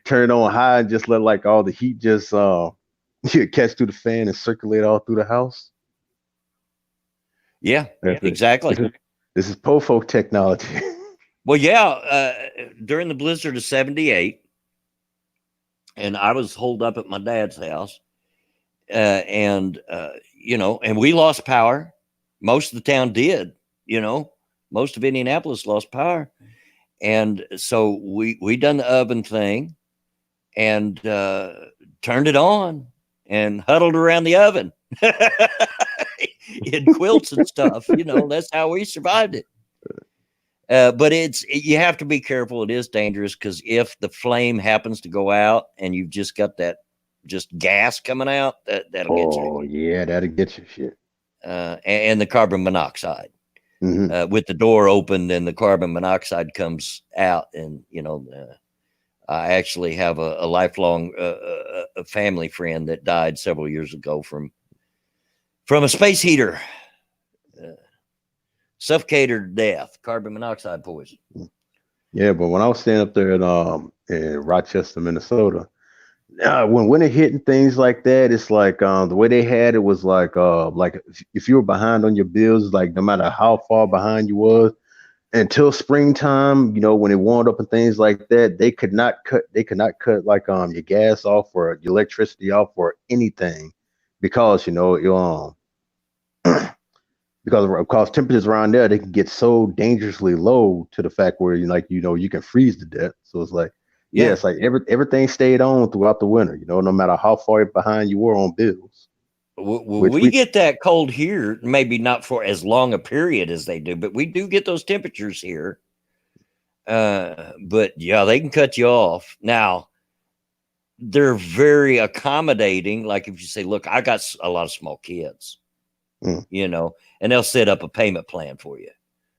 turn it on high and just let like all the heat just catch through the fan and circulate all through the house. Yeah, exactly. This is POFO technology. Well, yeah, during the blizzard of 78, and I was holed up at my dad's house, and we lost power. Most of the town did, most of Indianapolis lost power. And so we done the oven thing and turned it on and huddled around the oven in quilts and stuff. That's how we survived it. But you have to be careful. It is dangerous, because if the flame happens to go out and you've just got that just gas coming out, that'll get you. Oh yeah, that'll get you shit. And the carbon monoxide. Mm-hmm. With the door open, then the carbon monoxide comes out, and I actually have a lifelong a family friend that died several years ago from a space heater, suffocated to death, carbon monoxide poison. Yeah, but when I was staying up there in Rochester, Minnesota, when it hit and things like that, it's like the way they had it was like if you were behind on your bills, like no matter how far behind you was, until springtime, when it warmed up and things like that, they could not cut like your gas off or your electricity off or anything, because because temperatures around there, they can get so dangerously low to the fact where you can freeze to death. So it's like, yeah, it's like everything stayed on throughout the winter, no matter how far behind you were on bills. We get that cold here, maybe not for as long a period as they do, but we do get those temperatures here. But yeah, they can cut you off. Now, they're very accommodating. Like if you say, look, I got a lot of small kids, and they'll set up a payment plan for you,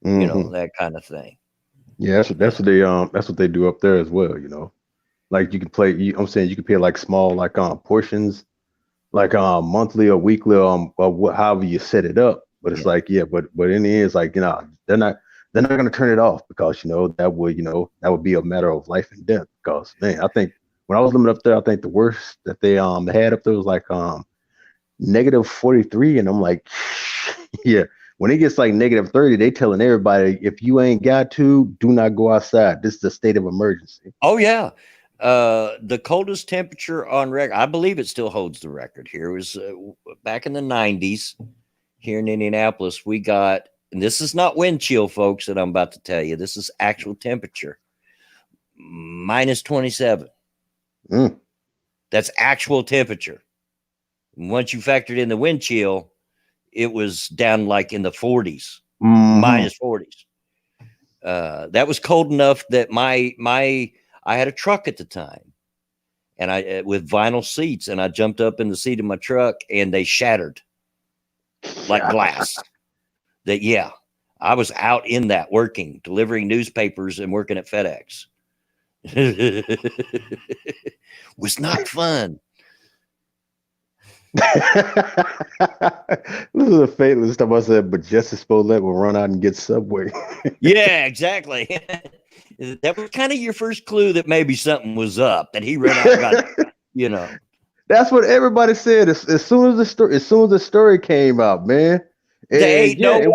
that kind of thing. Yeah, that's what they do up there as well. Like you can play. I'm saying you can pay like small portions, like monthly or weekly, or however you set it up. But it's like, yeah, but in the end, it's like they're not going to turn it off, because that would be a matter of life and death. Because man, I think when I was living up there, I think the worst that they had up there was like negative 43, and I'm like, yeah. When it gets like negative 30, they telling everybody, if you ain't got to, do not go outside. This is a state of emergency. Oh, yeah. The coldest temperature on record, I believe it still holds the record here, was back in the 90s here in Indianapolis. We got, and this is not wind chill, folks, that I'm about to tell you. This is actual temperature, minus 27. That's actual temperature. And once you factored in the wind chill, it was down like in the 40s, minus 40s. That was cold enough that I had a truck at the time, and I with vinyl seats, and I jumped up in the seat of my truck and they shattered like glass. I was out in that working, delivering newspapers and working at FedEx. Was not fun. This is a fatalist time I said, but Justice Smollett will run out and get Subway. Yeah, exactly. That was kind of your first clue that maybe something was up, that he ran out and got, That's what everybody said as soon as the story came out, man. There And ain't no way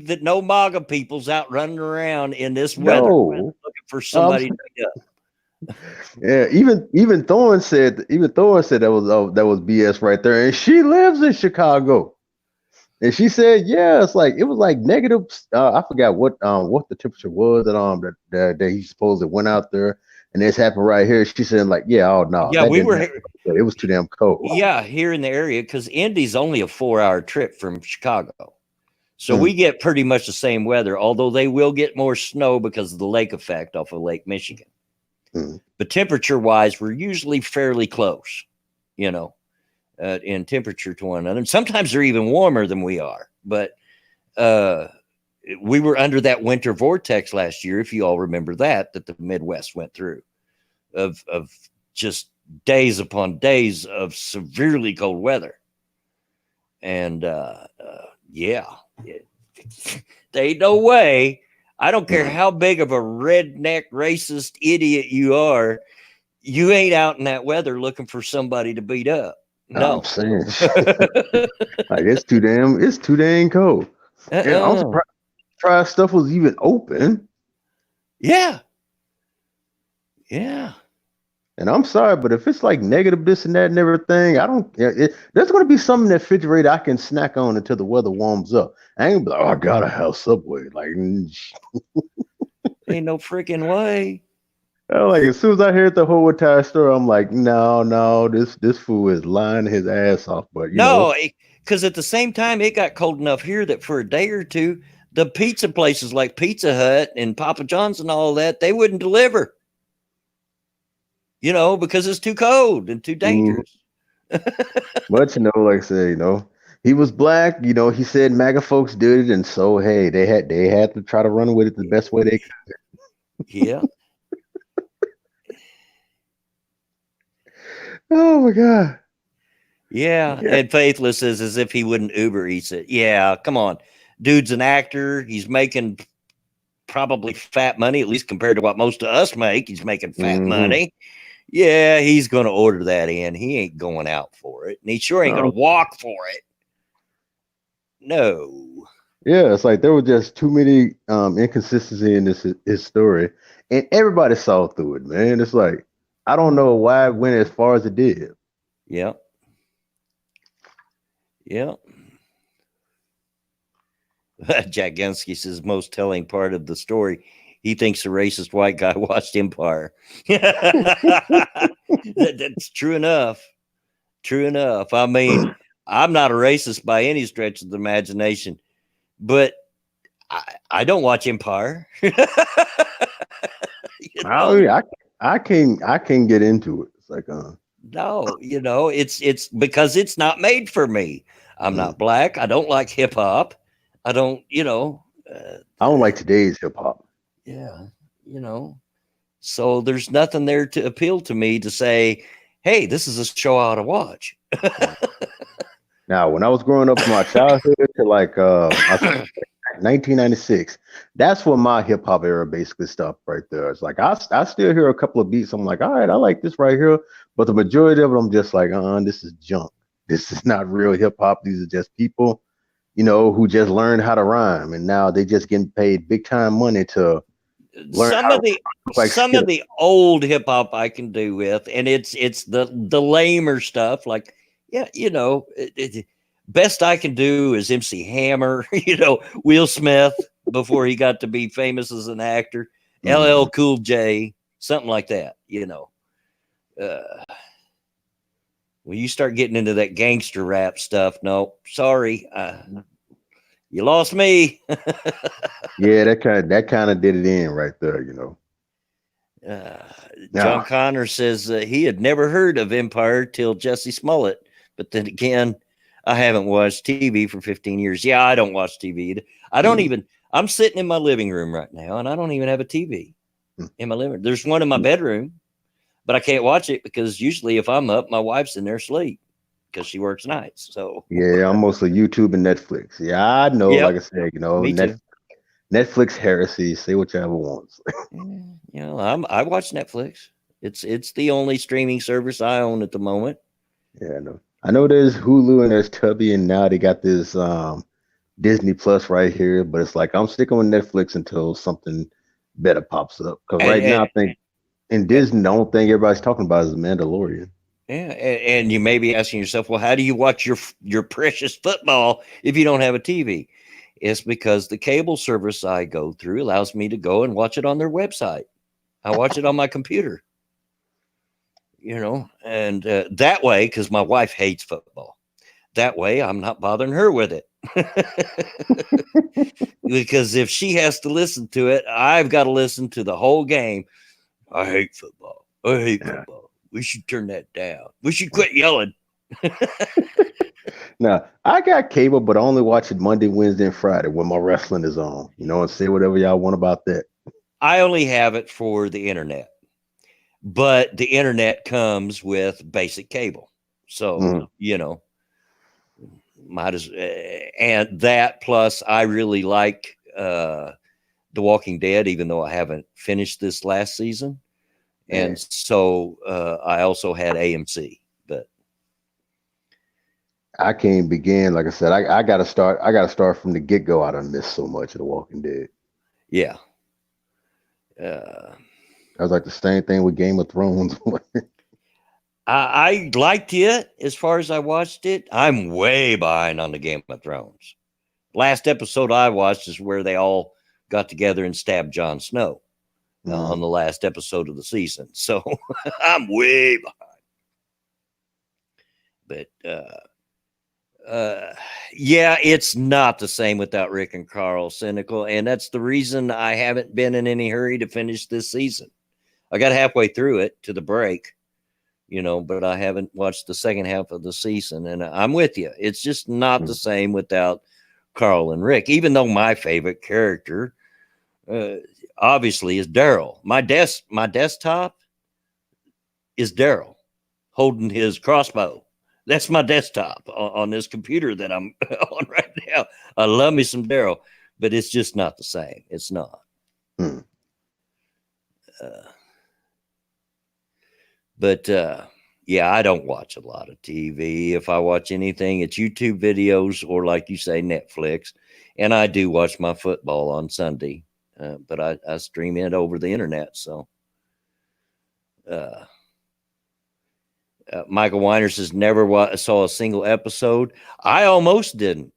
that no MAGA people's out running around in this weather no, looking for somebody to beat up. Yeah, even Thorne said that was BS right there, and she lives in Chicago, and she said, yeah, it was like negative. I forgot what the temperature was that he supposedly went out there, and this happened right here. She said like, yeah, oh no, Yeah, that we didn't were. happen. It was too damn cold. Yeah, here in the area because Indy's only a 4-hour trip from Chicago. So we get pretty much the same weather, although they will get more snow because of the lake effect off of Lake Michigan. But temperature-wise, we're usually fairly close, in temperature to one another. And sometimes they're even warmer than we are. But we were under that winter vortex last year, if you all remember that the Midwest went through, of just days upon days of severely cold weather. And yeah, there ain't no way. I don't care how big of a redneck racist idiot you are, you ain't out in that weather looking for somebody to beat up. No. I'm saying, like it's too dang cold. Yeah, I'm surprised stuff was even open. Yeah. And I'm sorry, but if it's like negative this and that and everything, I don't. There's going to be something in the refrigerator I can snack on until the weather warms up. I ain't gonna be like, oh, I gotta have Subway. Like, ain't no freaking way. Like as soon as I heard the whole entire story, I'm like, no, this fool is lying his ass off. But because at the same time, it got cold enough here that for a day or two, the pizza places like Pizza Hut and Papa John's and all that, they wouldn't deliver. Because it's too cold and too dangerous. But like I said, he was black. He said MAGA folks did it, and so hey, they had to try to run with it the best way they could. Yeah. Oh my God. Yeah. And Faithless is as if he wouldn't Uber Eats it. Yeah, come on. Dude's an actor. He's making probably fat money, at least compared to what most of us make. He's making fat money. Yeah, he's going to order that in. He ain't going out for it. And he sure ain't going to walk for it. No. Yeah, it's like there were just too many inconsistencies in his story. And everybody saw through it, man. It's like, I don't know why it went as far as it did. Yeah. Jack Gensky says most telling part of the story. He thinks the racist white guy watched Empire. That's true enough. True enough. I mean, I'm not a racist by any stretch of the imagination, but I don't watch Empire. I can't get into it. It's like no, it's because it's not made for me. I'm not black. I don't like hip hop. I don't, I don't like today's hip hop. Yeah, so there's nothing there to appeal to me to say, hey, this is a show I ought to watch. Now, when I was growing up from my childhood to like 1996, that's when my hip hop era basically stopped right there. It's like I still hear a couple of beats. I'm like, all right, I like this right here, but the majority of it, I'm just like, this is junk. This is not real hip hop. These are just people, who just learned how to rhyme, and now they just getting paid big time money to learn some of the old hip hop I can do with, and it's the lamer stuff. Like, yeah, best I can do is MC Hammer, Will Smith before he got to be famous as an actor, LL Cool J, something like that. When you start getting into that gangster rap stuff, no, sorry, you lost me. Yeah, that kind of did it in right there, John Connor says he had never heard of Empire till Jesse Smollett, but then again, I haven't watched TV for 15 years. Yeah, I don't watch TV. I don't even. I'm sitting in my living room right now, and I don't even have a TV in my living room. There's one in my bedroom, but I can't watch it because usually if I'm up, my wife's in there asleep because she works nights. So yeah, I'm mostly YouTube and Netflix. Yeah, I know. Yep. Like I said, Netflix heresy. Say whichever wants. I watch Netflix. It's the only streaming service I own at the moment. Yeah, I know. I know there's Hulu and there's Tubi, and now they got this Disney Plus right here. But it's like I'm sticking with Netflix until something better pops up. Because And, right now, and, I think in and Disney, the only thing everybody's talking about is the Mandalorian. yeah, and you may be asking yourself, well, how do you watch your precious football if you don't have a TV? It's because the cable service I go through allows me to go and watch it on their website. I watch it on my computer, and that way, because my wife hates football, that way I'm not bothering her with it. Because if she has to listen to it, I've got to listen to the whole game. I hate football. I hate football. We should turn that down. We should quit yelling. Now, I got cable, but I only watch it Monday, Wednesday, and Friday when my wrestling is on. And say whatever y'all want about that. I only have it for the internet, but the internet comes with basic cable. So, might as and that plus I really like The Walking Dead, even though I haven't finished this last season. And so I also had AMC, but I can't begin. Like I said, I gotta start from the get-go. I done missed so much of The Walking Dead. Yeah. I was like the same thing with Game of Thrones. I liked it as far as I watched it. I'm way behind on the Game of Thrones. Last episode I watched is where they all got together and stabbed Jon Snow on the last episode of the season. So I'm way behind. But yeah, it's not the same without Rick and Carl Cynical. And that's the reason I haven't been in any hurry to finish this season. I got halfway through it to the break, but I haven't watched the second half of the season. And I'm with you. It's just not the same without Carl and Rick, even though my favorite character obviously is Daryl. My desktop is Daryl holding his crossbow. That's my desktop on this computer that I'm on right now. I love me some Daryl, but it's just not the same. It's not. But yeah, I don't watch a lot of TV. If I watch anything, it's YouTube videos or, like you say, Netflix. And I do watch my football on Sunday, but I stream it over the internet. So Michael Weiner says, never saw a single episode. I almost didn't.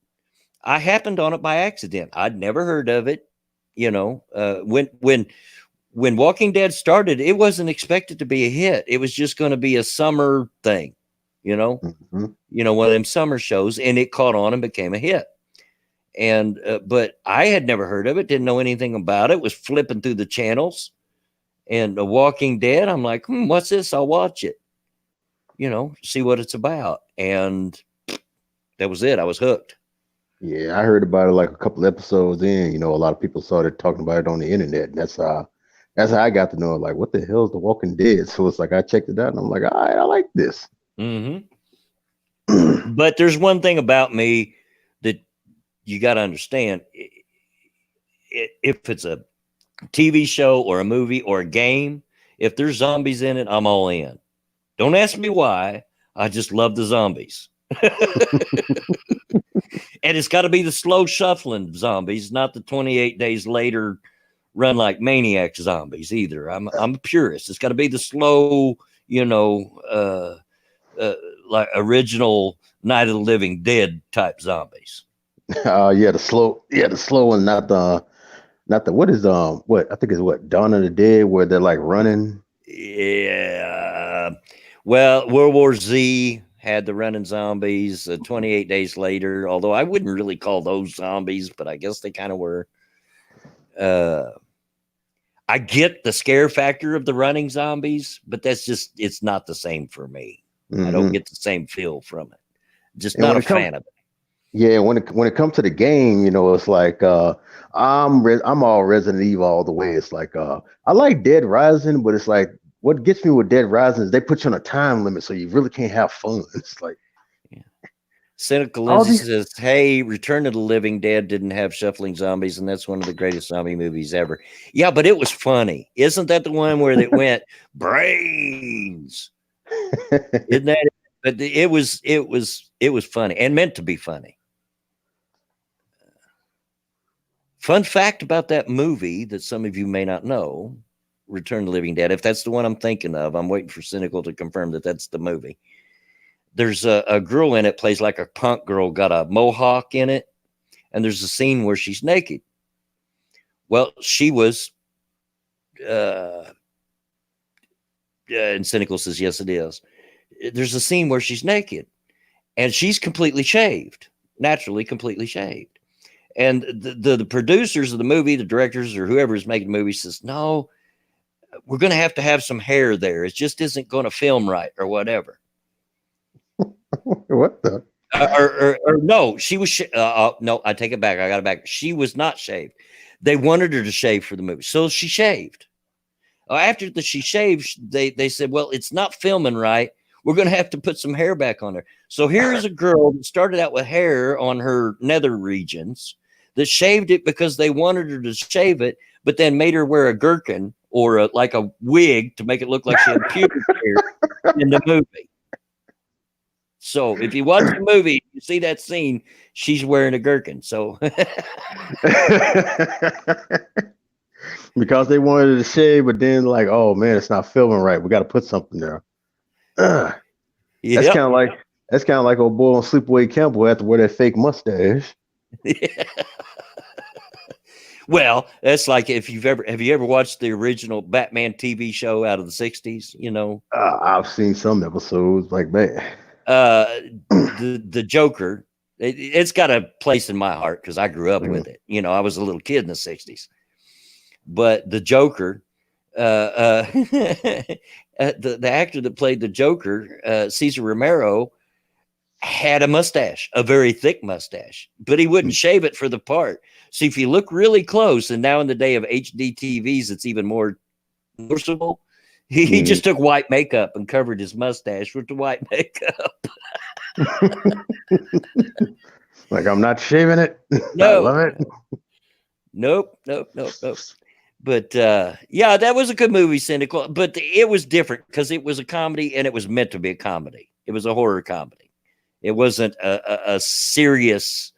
I happened on it by accident. I'd never heard of it. When Walking Dead started, it wasn't expected to be a hit. It was just going to be a summer thing, one of them summer shows, and it caught on and became a hit. And but I had never heard of it, didn't know anything about it, was flipping through the channels, and The Walking Dead, I'm like, what's this? I'll watch it, see what it's about. And that was it. I was hooked. Yeah, I heard about it like a couple episodes in. A lot of people started talking about it on the internet, and that's how I got to know, like, what the hell is The Walking Dead? So it's like I checked it out, and I'm like, all right, I like this. But there's one thing about me that you got to understand. If it's a TV show or a movie or a game, if there's zombies in it, I'm all in. Don't ask me why. I just love the zombies. And it's got to be the slow shuffling zombies, not the 28 days later run like maniac zombies either. I'm a purist. It's got to be the slow, like original Night of the Living Dead type zombies. Yeah, the slow one, not the what is what I think is what Dawn of the Dead, where they're like running. Yeah. Well, World War Z had the running zombies 28 days later, although I wouldn't really call those zombies, but I guess they kind of were. I get the scare factor of the running zombies, but it's not the same for me. I don't get the same feel from it. Just not a fan of it. Yeah, when it comes to the game, it's like I'm all Resident Evil all the way. It's like I like Dead Rising, but it's like what gets me with Dead Rising is they put you on a time limit, so you really can't have fun. It's like Cynical Lindsay says, hey, Return of the Living Dead didn't have shuffling zombies, and that's one of the greatest zombie movies ever. Yeah, but it was funny. Isn't that the one where they went brains? Isn't that it? But it was funny and meant to be funny. Fun fact about that movie that some of you may not know, Return of the Living Dead, if that's the one I'm thinking of, I'm waiting for Cynical to confirm that that's the movie. There's a girl in it, plays like a punk girl, got a mohawk in it, and there's a scene where she's naked. Well, she was, and Cynical says, yes, it is. There's a scene where she's naked, and she's completely shaved, naturally completely shaved. And the producers of the movie, the directors or whoever is making the movie says, no, we're going to have some hair there. It just isn't going to film right or whatever. What the? Or no, she was, no, I take it back. I got it back. She was not shaved. They wanted her to shave for the movie. So she shaved. After she shaved, they said, well, it's not filming right. We're going to have to put some hair back on her. So here's a girl that started out with hair on her nether regions that shaved it because they wanted her to shave it, but then made her wear a gherkin or like a wig to make it look like she had pubic hair in the movie. So if you watch the movie, you see that scene, she's wearing a gherkin. So because they wanted to shave, but then like, oh man, it's not filming right. We got to put something there. Yep. That's kind of like old boy on Sleepaway Camp who had to wear that fake mustache. Yeah. Well, that's like have you ever watched the original Batman TV show out of the 60s? You know, I've seen some episodes. Like, man, the Joker, it's got a place in my heart because I grew up with it. You know, I was a little kid in the 60s. But the Joker, the actor that played the Joker, Cesar Romero, had a mustache, a very thick mustache, but he wouldn't shave it for the part. So if you look really close, and now in the day of HD TVs, it's even more noticeable. He just took white makeup and covered his mustache with the white makeup. Like, I'm not shaving it. No. I love it. Nope. But yeah, that was a good movie, Cynical. But it was different because it was a comedy, and it was meant to be a comedy. It was a horror comedy. It wasn't a serious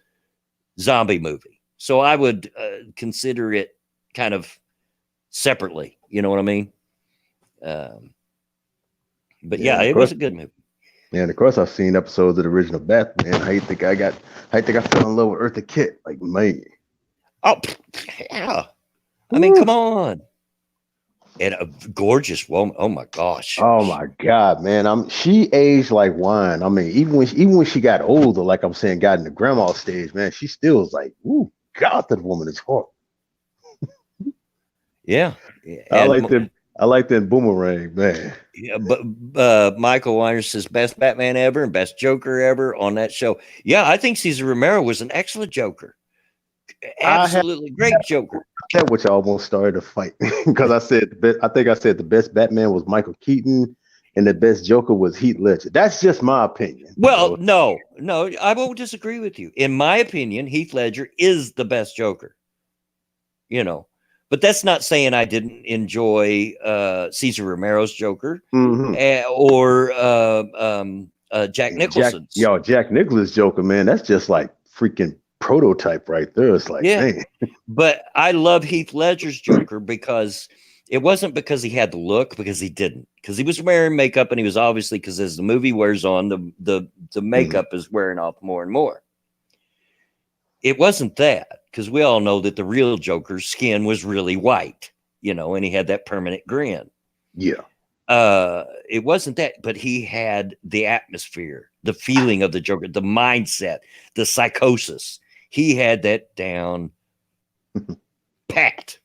zombie movie. So I would consider it kind of separately. You know what I mean? But yeah, it was a good movie. Yeah, and of course I've seen episodes of the original Batman. How you think I fell in love with Eartha Kitt? Like, man. Oh, yeah. I mean, come on. And a gorgeous woman. Oh my gosh. Oh my God, man. She aged like wine. I mean, even when she got older, like I'm saying, got in the grandma stage, man, she still was like, ooh, God, that woman is hot. Yeah. I like that Boomerang, man. Yeah, but Michael Weiner says best Batman ever and best Joker ever on that show. Yeah, I think Cesar Romero was an excellent Joker. Absolutely great Joker. That which I almost started a fight because I said the best Batman was Michael Keaton and the best Joker was Heath Ledger. That's just my opinion. Well, no, I won't disagree with you. In my opinion, Heath Ledger is the best Joker. You know, but that's not saying I didn't enjoy Cesar Romero's Joker or Jack Nicholson's. Jack Nicholson's Joker, man. That's just like freaking prototype right there. It's like, man. But I love Heath Ledger's Joker because it wasn't because he had the look, because he didn't, because he was wearing makeup, and he was obviously, because as the movie wears on, the makeup is wearing off more and more. It wasn't that, because we all know that the real Joker's skin was really white, you know, and he had that permanent grin. Yeah. It wasn't that, but he had the atmosphere, the feeling of the Joker, the mindset, the psychosis. He had that down pat,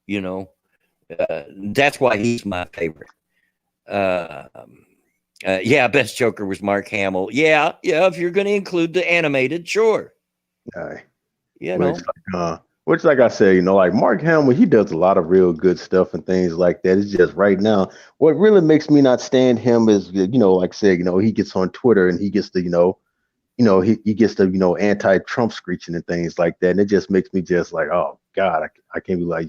you know. That's why he's my favorite. Yeah, best Joker was Mark Hamill. Yeah, if you're going to include the animated, sure. You know. Which, like I said, you know, like Mark Hamill, he does a lot of real good stuff and things like that. It's just right now, what really makes me not stand him is, you know, like I said, you know, he gets on Twitter and he gets the, he gets the, anti-Trump screeching and things like that. And it just makes me just like, oh God, I can't be like,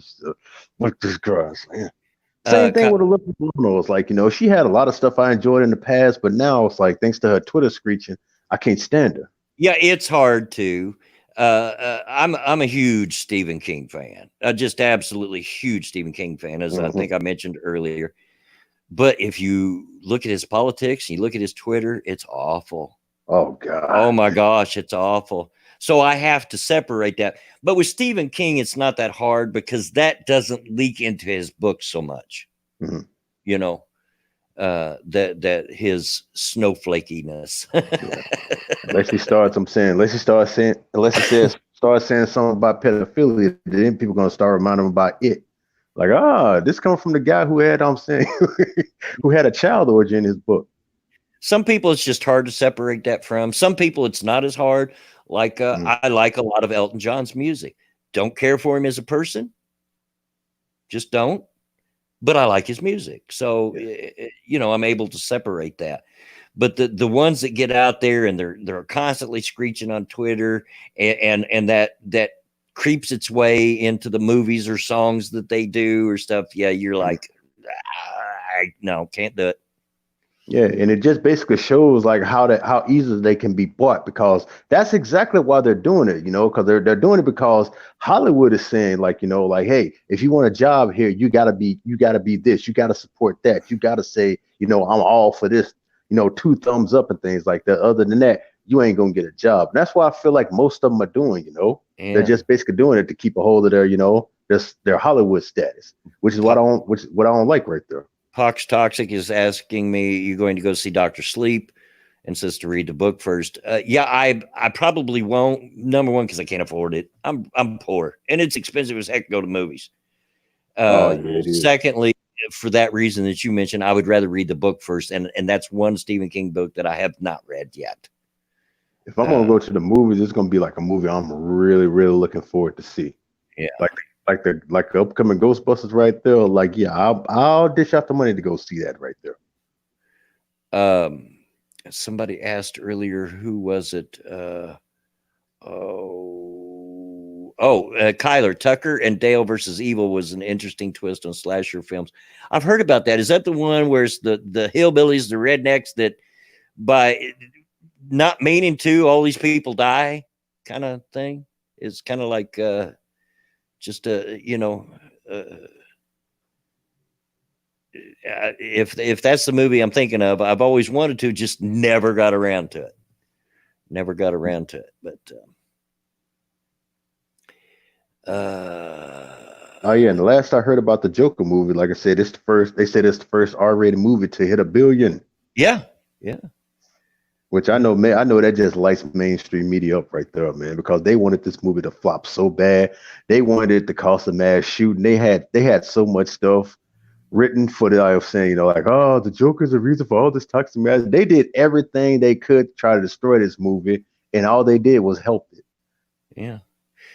look this girl. Man. Same thing with Alyssa Bruno. It's like, she had a lot of stuff I enjoyed in the past, but now it's like, thanks to her Twitter screeching, I can't stand her. Yeah, it's hard to. I'm a huge Stephen King fan. Just absolutely huge Stephen King fan, as I think I mentioned earlier. But if you look at his politics, you look at his Twitter, it's awful. Oh God. Oh my gosh, it's awful. So I have to separate that. But with Stephen King, it's not that hard because that doesn't leak into his book so much. That his snowflakiness. Unless he starts saying something about pedophilia, then people gonna start reminding him about it. Like, this comes from the guy who had who had a child origin in his book. Some people it's just hard to separate that from. Some people it's not as hard. Like I like a lot of Elton John's music. Don't care for him as a person. Just don't. But I like his music. So I'm able to separate that. But the ones that get out there and they're constantly screeching on Twitter and that creeps its way into the movies or songs that they do or stuff. Yeah, you're like, no, can't do it. Yeah, and it just basically shows like how easily they can be bought, because that's exactly why they're doing it, because they're doing it because Hollywood is saying like, hey, if you want a job here, you gotta be this, you gotta support that, you gotta say, I'm all for this, 2 thumbs up and things like that. Other than that, you ain't gonna get a job. And that's why I feel like most of them are doing, they're just basically doing it to keep a hold of their, their Hollywood status, which is what I don't like right there. Pox Toxic is asking me, you're going to go see Dr. Sleep and says to read the book first. I probably won't. Number one, because I can't afford it. I'm poor and it's expensive as heck to go to movies. Secondly, for that reason that you mentioned, I would rather read the book first. And that's one Stephen King book that I have not read yet. If I'm going to go to the movies, it's going to be like a movie I'm really, really looking forward to see. Yeah. Like the upcoming Ghostbusters right there. Like, yeah, I'll dish out the money to go see that right there. Somebody asked earlier, who was it? Kyler Tucker and Dale versus Evil was an interesting twist on slasher films. I've heard about that. Is that the one where it's the hillbillies, the rednecks, that by not meaning to, all these people die kind of thing? It's kind of like if that's the movie I'm thinking of, I've always wanted to, just never got around to it. But oh yeah, and the last I heard about the Joker movie, like I said, they said it's the first R-rated movie to hit $1 billion. Yeah. Which I know that just lights mainstream media up right there, man, because they wanted this movie to flop so bad. They wanted it to cost a mass shooting. They had so much stuff written for the, I was saying, the Joker's the reason for all this toxic mass. They did everything they could to try to destroy this movie, and all they did was help it. Yeah.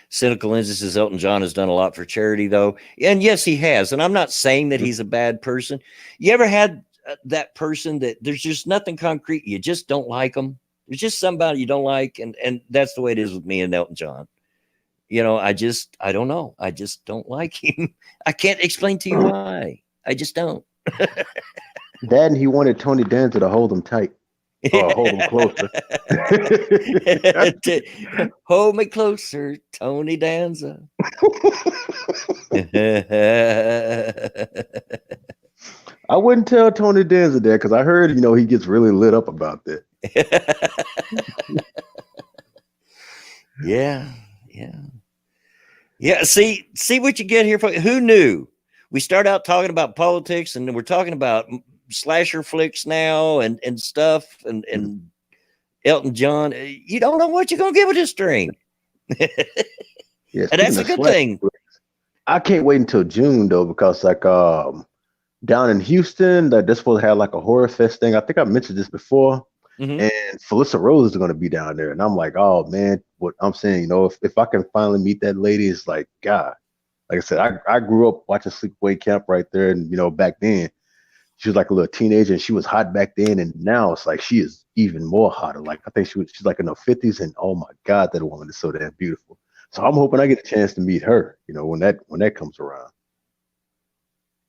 Cynical Lenses says Elton John has done a lot for charity, though. And yes, he has. And I'm not saying that he's a bad person. You ever had that person that there's just nothing concrete, you just don't like them? There's just somebody you don't like, and that's the way it is with me and Elton John. I don't know. I just don't like him. I can't explain to you why. I just don't. That, and he wanted Tony Danza to hold him tight. Hold him closer. Hold me closer, Tony Danza. I wouldn't tell Tony Danza that, because I heard, he gets really lit up about that. Yeah. See what you get here. Who knew? We start out talking about politics, and we're talking about slasher flicks now and stuff, and Elton John. You don't know what you're gonna get with this string. Yeah, and that's a good thing. I can't wait until June though, because down in Houston, they're supposed to have like a horror fest thing. I think I mentioned this before. Mm-hmm. And Felissa Rose is going to be down there, and I'm like, oh man, what I'm saying, if I can finally meet that lady, it's like, God, like I said, I grew up watching Sleepaway Camp right there, and back then she was like a little teenager, and she was hot back then, and now it's like she is even more hotter. Like I think she's like in her 50s, and oh my God, that woman is so damn beautiful. So I'm hoping I get a chance to meet her, when that comes around.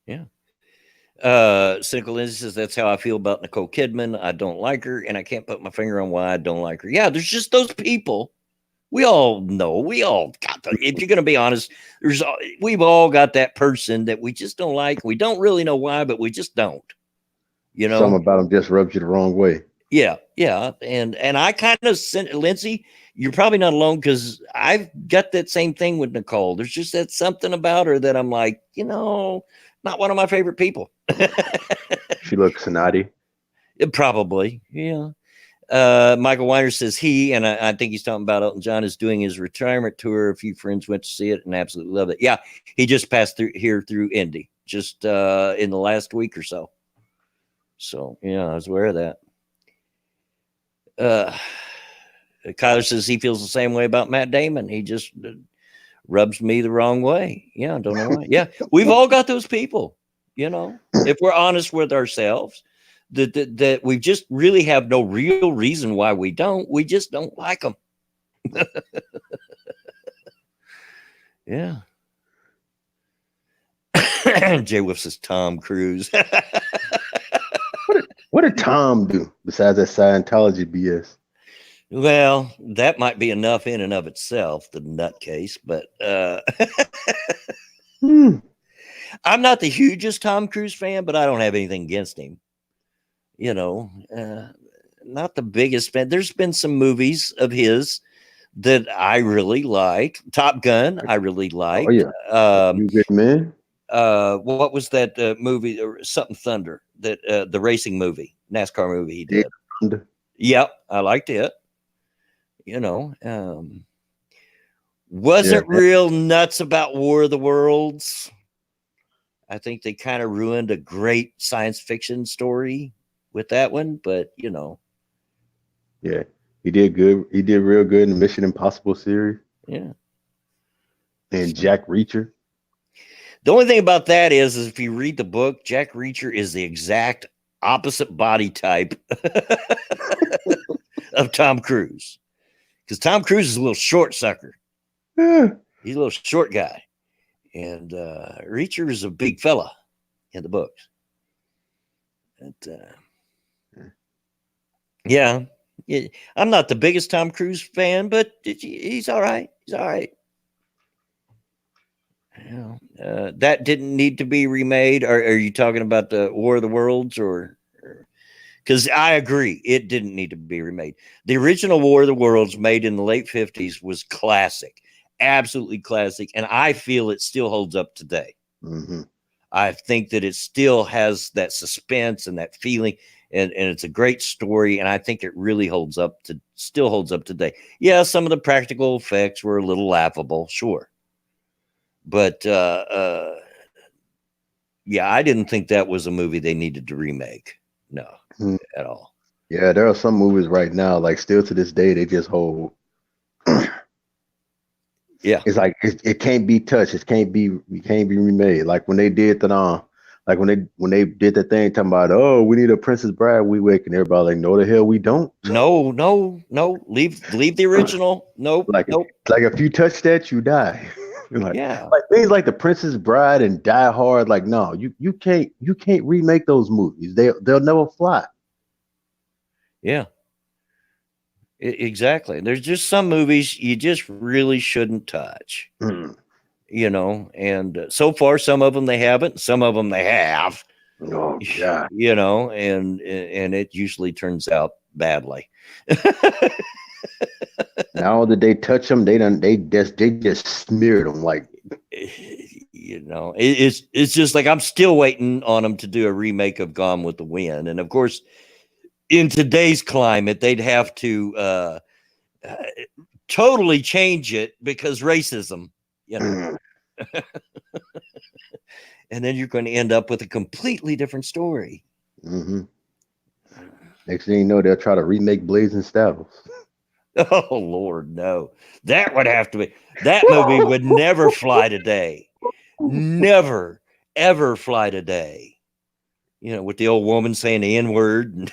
Yeah. Cynical Lindsay says that's how I feel about Nicole Kidman. I don't like her, and I can't put my finger on why I don't like her. Yeah, there's just those people. We all know. We all got the. If you're going to be honest, we've all got that person that we just don't like. We don't really know why, but we just don't. You know, something about them just rubs you the wrong way. Yeah, and I kind of sent Lindsay. You're probably not alone because I've got that same thing with Nicole. There's just that something about her that I'm like, not one of my favorite people. She looks snotty. Probably, yeah. Michael Weiner says and I think he's talking about Elton John is doing his retirement tour. A few friends went to see it and absolutely loved it. Yeah, he just passed through Indy just in the last week or so. So yeah, I was aware of that. Kyler says he feels the same way about Matt Damon. He just rubs me the wrong way. Yeah, I don't know why. Yeah, we've all got those people. If we're honest with ourselves, that we just really have no real reason why we don't. We just don't like them. Yeah. Jay Wolf says Tom Cruise. What did Tom do besides that Scientology BS? Well, that might be enough in and of itself, the nutcase, but I'm not the hugest Tom Cruise fan, but I don't have anything against him. Not the biggest fan. There's been some movies of his that I really like. Top Gun, I really like. Oh, yeah. You Good Man? What was that movie? Something Thunder, that the racing movie, NASCAR movie he did. Yep, I liked it. Wasn't real nuts about War of the Worlds. I think they kind of ruined a great science fiction story with that one, but yeah, he did good. He did real good in the Mission Impossible series. Yeah, and Jack Reacher. The only thing about that is if you read the book, Jack Reacher is the exact opposite body type of Tom Cruise. Because Tom Cruise is a little short sucker. Yeah. He's a little short guy. And Reacher is a big fella in the books. Yeah. I'm not the biggest Tom Cruise fan, but he's all right. He's all right. That didn't need to be remade. Are you talking about the War of the Worlds or because I agree, it didn't need to be remade. The original War of the Worlds made in the late 50s was classic, absolutely classic. And I feel it still holds up today. Mm-hmm. I think that it still has that suspense and that feeling. And it's a great story. And I think it really still holds up today. Yeah, some of the practical effects were a little laughable, sure. But yeah, I didn't think that was a movie they needed to remake. No, at all. Yeah, there are some movies right now, like still to this day, they just hold. Yeah, it's like it can't be touched. It can't be remade. Like when they did when they did the thing talking about, oh, we need a Princess Bride remake, and everybody like, no, the hell we don't. No. Leave the original. Nope. Like if you touch that, you die. Like things like the Princess Bride and Die Hard. Like no, you can't remake those movies. They'll never fly. Yeah, exactly. There's just some movies you just really shouldn't touch. And so far some of them they haven't. Some of them they have. Oh God. And it usually turns out badly. Now that they touch them, they just smeared them like. It's just like I'm still waiting on them to do a remake of Gone with the Wind, and of course, in today's climate, they'd have to totally change it because racism, and then you're going to end up with a completely different story. Mm-hmm. Next thing you know, they'll try to remake Blazing Saddles. Oh Lord, no! That would have to be. That movie would never fly today. Never, ever fly today. With the old woman saying the N-word.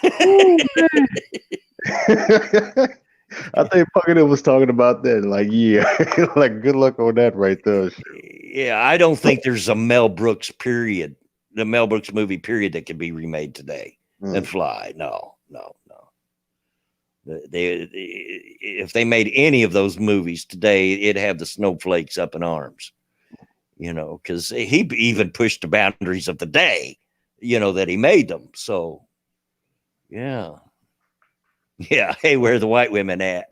I think Puckett was talking about that. Like, yeah, like good luck on that right there. Yeah, I don't think there's a Mel Brooks period the Mel Brooks movie, period, that could be remade today than Fly. No. If they made any of those movies today, it'd have the snowflakes up in arms, because he even pushed the boundaries of the day, that he made them. So, yeah. Hey, where are the white women at?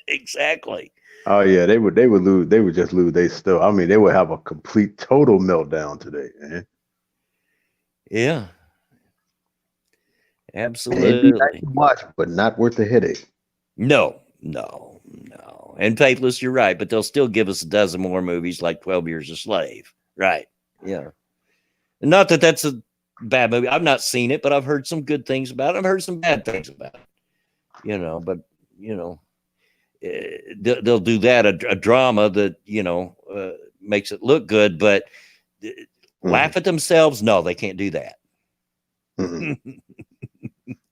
Exactly. Oh yeah, they would lose. They would just lose. They still. I mean, they would have a complete, total meltdown today, man. Yeah. Absolutely. It'd be nice to watch, but not worth the headache. No. And Faithless, you're right, but they'll still give us a dozen more movies like 12 Years a Slave. Right. Yeah. Not that that's a bad movie. I've not seen it, but I've heard some good things about it. I've heard some bad things about it. But they'll do that, a drama that, makes it look good, but laugh at themselves. No, they can't do that.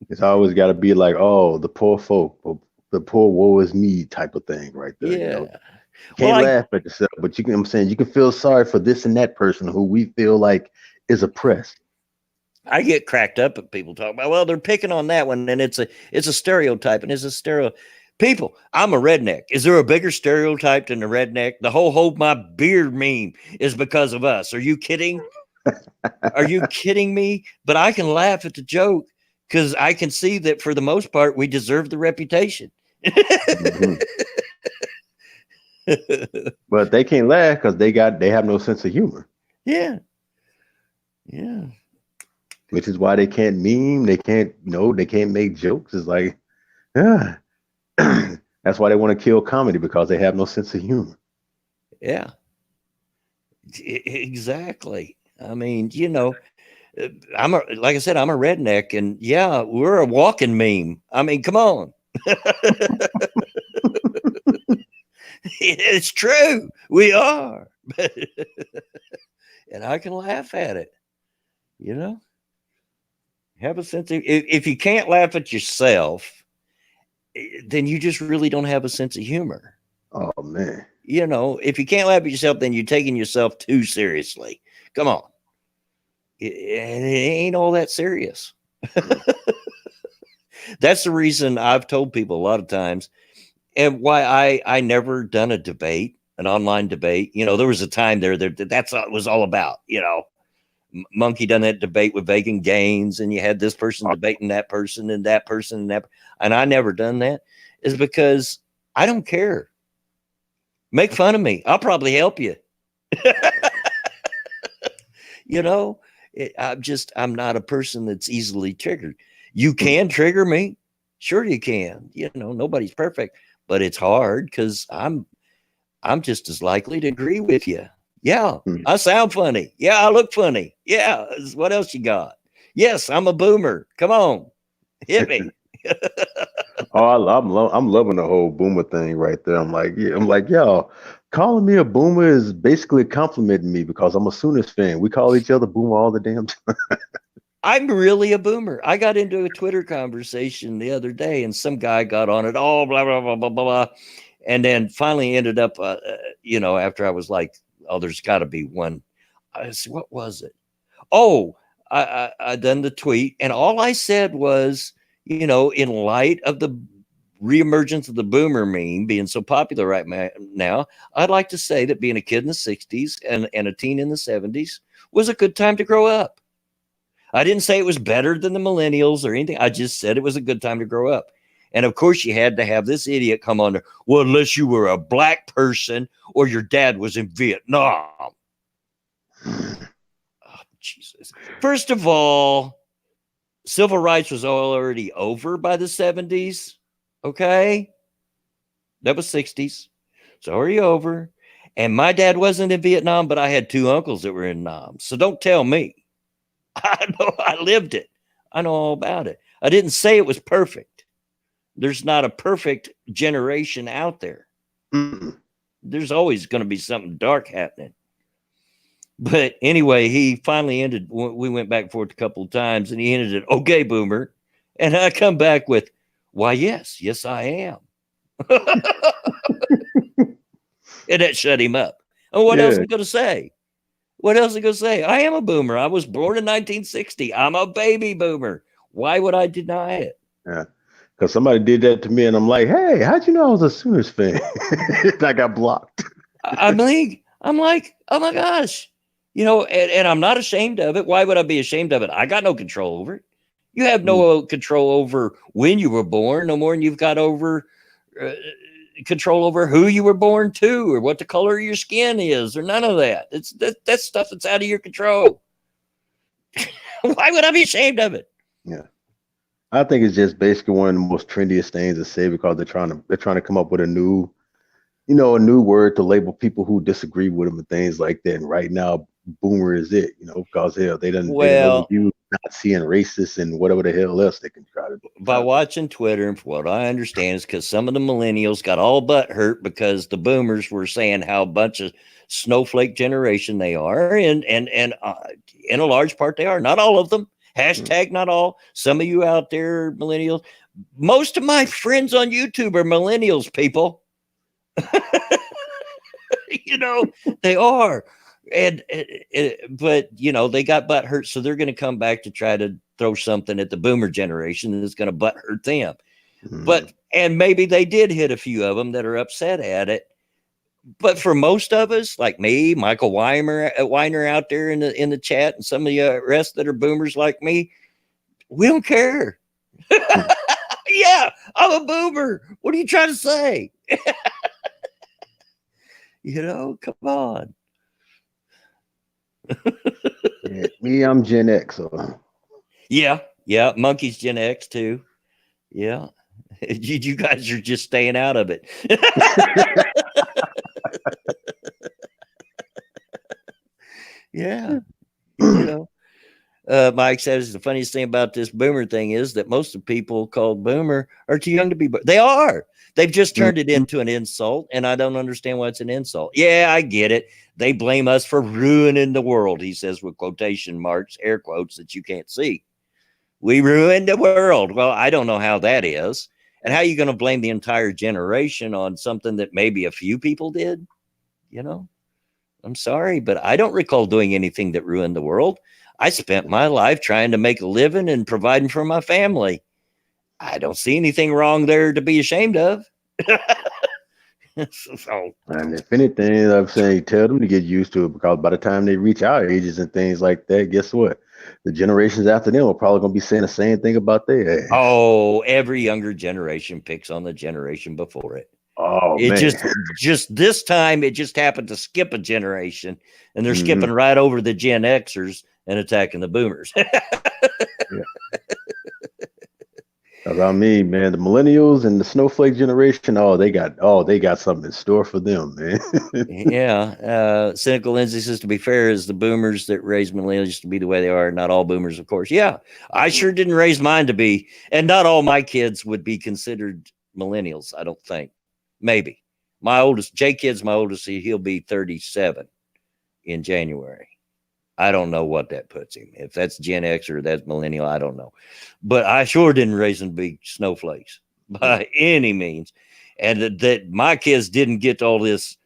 It's always got to be like, oh, the poor folk, the poor woe is me type of thing right there. Yeah. You can't laugh at yourself, but I'm saying you can feel sorry for this and that person who we feel like is oppressed. I get cracked up at people talking about, well, they're picking on that one, and it's a stereotype, and it's a stereo. People, I'm a redneck. Is there a bigger stereotype than a redneck? The whole hold my beard meme is because of us. Are you kidding? Are you kidding me? But I can laugh at the joke because I can see that for the most part, we deserve the reputation. But they can't laugh because they have no sense of humor. Yeah. Which is why they can't meme. They can't, they can't make jokes. It's like, yeah. That's why they want to kill comedy, because they have no sense of humor. Yeah. Exactly. I mean, like I said, I'm a redneck, and yeah, we're a walking meme. I mean, come on. It's true. We are. And I can laugh at it. Have a sense of, if you can't laugh at yourself, then you just really don't have a sense of humor. Oh man. If you can't laugh at yourself, then you're taking yourself too seriously. Come on. It ain't all that serious. That's the reason I've told people a lot of times, and why I never done a debate, an online debate. There was a time there that's what it was all about. Monkey done that debate with Vegan Gaines, and you had this person debating that person and that person and that, and I never done that, is because I don't care. Make fun of me. I'll probably help you. I'm not a person that's easily triggered. You can trigger me. Sure you can. Nobody's perfect, but it's hard because I'm just as likely to agree with you. Yeah, I sound funny. Yeah, I look funny. Yeah, what else you got? Yes, I'm a boomer. Come on, hit me. Oh, I'm loving the whole boomer thing right there. I'm like, y'all, calling me a boomer is basically complimenting me because I'm a Sooners fan. We call each other boomer all the damn time. I'm really a boomer. I got into a Twitter conversation the other day, and some guy got on it, blah, blah, blah, blah, blah. And then finally ended up, after I was like, oh, there's got to be one. I said, what was it? Oh, I done the tweet, and all I said was, in light of the reemergence of the boomer meme being so popular right now, I'd like to say that being a kid in the 60s and a teen in the 70s was a good time to grow up. I didn't say it was better than the millennials or anything. I just said it was a good time to grow up. And of course, you had to have this idiot come on there. Well, unless you were a black person or your dad was in Vietnam. Oh, Jesus. First of all, civil rights was already over by the 70s. Okay. That was 60s. It's already over. And my dad wasn't in Vietnam, but I had two uncles that were in Vietnam. So don't tell me. I know, I lived it. I know all about it. I didn't say it was perfect. There's not a perfect generation out there. There's always going to be something dark happening. But anyway, he finally ended. We went back and forth a couple of times, and he ended it, okay, boomer. And I come back with, why, yes, I am. And that shut him up. Oh, what else am I going to say? What else are you gonna say? I am a boomer. I was born in 1960. I'm a baby boomer. Why would I deny it? Yeah. Because somebody did that to me, and I'm like, hey, how'd you know I was a Sooners fan? I got blocked. I'm like, oh my gosh. And I'm not ashamed of it. Why would I be ashamed of it? I got no control over it. You have no control over when you were born, no more than you've got over control over who you were born to or what the color of your skin is or none of that. That's stuff that's out of your control. Why would I be ashamed of it? Yeah. I think it's just basically one of the most trendiest things to say because they're trying to come up with a new word to label people who disagree with them and things like that. And right now, boomer is it, because hell, they done overused Nazi and racist and whatever the hell else they can try to do. By watching Twitter, and for what I understand is because some of the millennials got all butt hurt because the boomers were saying how a bunch of snowflake generation they are, and in a large part they are. Not all of them. Hashtag not all. Some of you out there, millennials. Most of my friends on YouTube are millennials, people. They are. But they got butt hurt, so they're going to come back to try to throw something at the boomer generation that's going to butt hurt them. And maybe they did hit a few of them that are upset at it. But for most of us, like me, Michael Weiner out there in the chat, and some of the rest that are boomers like me, we don't care. Yeah, I'm a boomer. What are you trying to say? Come on. Me, I'm Gen X. So. Yeah. Monkey's Gen X too. Yeah. You guys are just staying out of it. Yeah. Mike says the funniest thing about this boomer thing is that most of the people called boomer are too young to be. They are. They've just turned it into an insult, and I don't understand why it's an insult. Yeah, I get it. They blame us for ruining the world, he says with quotation marks, air quotes that you can't see. We ruined the world. Well, I don't know how that is. And how are you going to blame the entire generation on something that maybe a few people did? I'm sorry, but I don't recall doing anything that ruined the world. I spent my life trying to make a living and providing for my family. I don't see anything wrong there to be ashamed of. And if anything, I'm saying tell them to get used to it, because by the time they reach our ages and things like that, guess what? The generations after them are probably going to be saying the same thing about their age. Oh, every younger generation picks on the generation before it. Oh, it man. just this time it just happened to skip a generation, and they're skipping right over the Gen Xers and attacking the boomers. I mean, man, the millennials and the snowflake generation, they got something in store for them, man. Yeah. Cynical Lindsay says, to be fair, is the boomers that raised millennials to be the way they are. Not all boomers, of course. Yeah, I sure didn't raise mine to be, and not all my kids would be considered millennials, I don't think. Maybe. My oldest, he'll be 37 in January. I don't know what that puts him. If that's Gen X or that's millennial, I don't know. But I sure didn't raise them to be snowflakes by any means. And that my kids didn't get all this.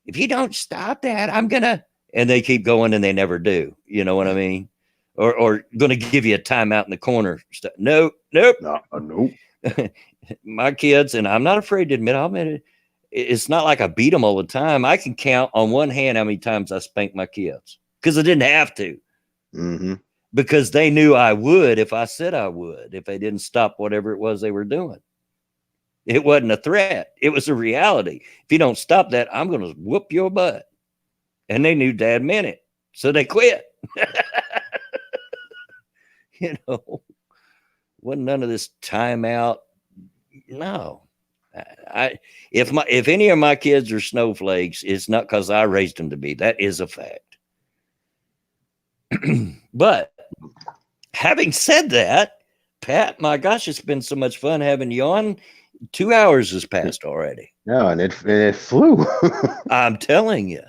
If you don't stop that, I'm going to. And they keep going and they never do. You know what I mean? Or going to give you a timeout in the corner. Nope. Nope. My kids, and I'm not afraid to admit it. It's not like I beat them all the time. I can count on one hand how many times I spanked my kids. Because I didn't have to. Because they knew I would if I said I would, if they didn't stop whatever it was they were doing. It wasn't a threat. It was a reality. If you don't stop that, I'm going to whoop your butt. And they knew Dad meant it. So they quit. Wasn't none of this timeout. No. If any of my kids are snowflakes, it's not because I raised them to be. That is a fact. But having said that, Pat, my gosh, it's been so much fun having you on. 2 hours has passed already. Yeah, and it flew. I'm telling you.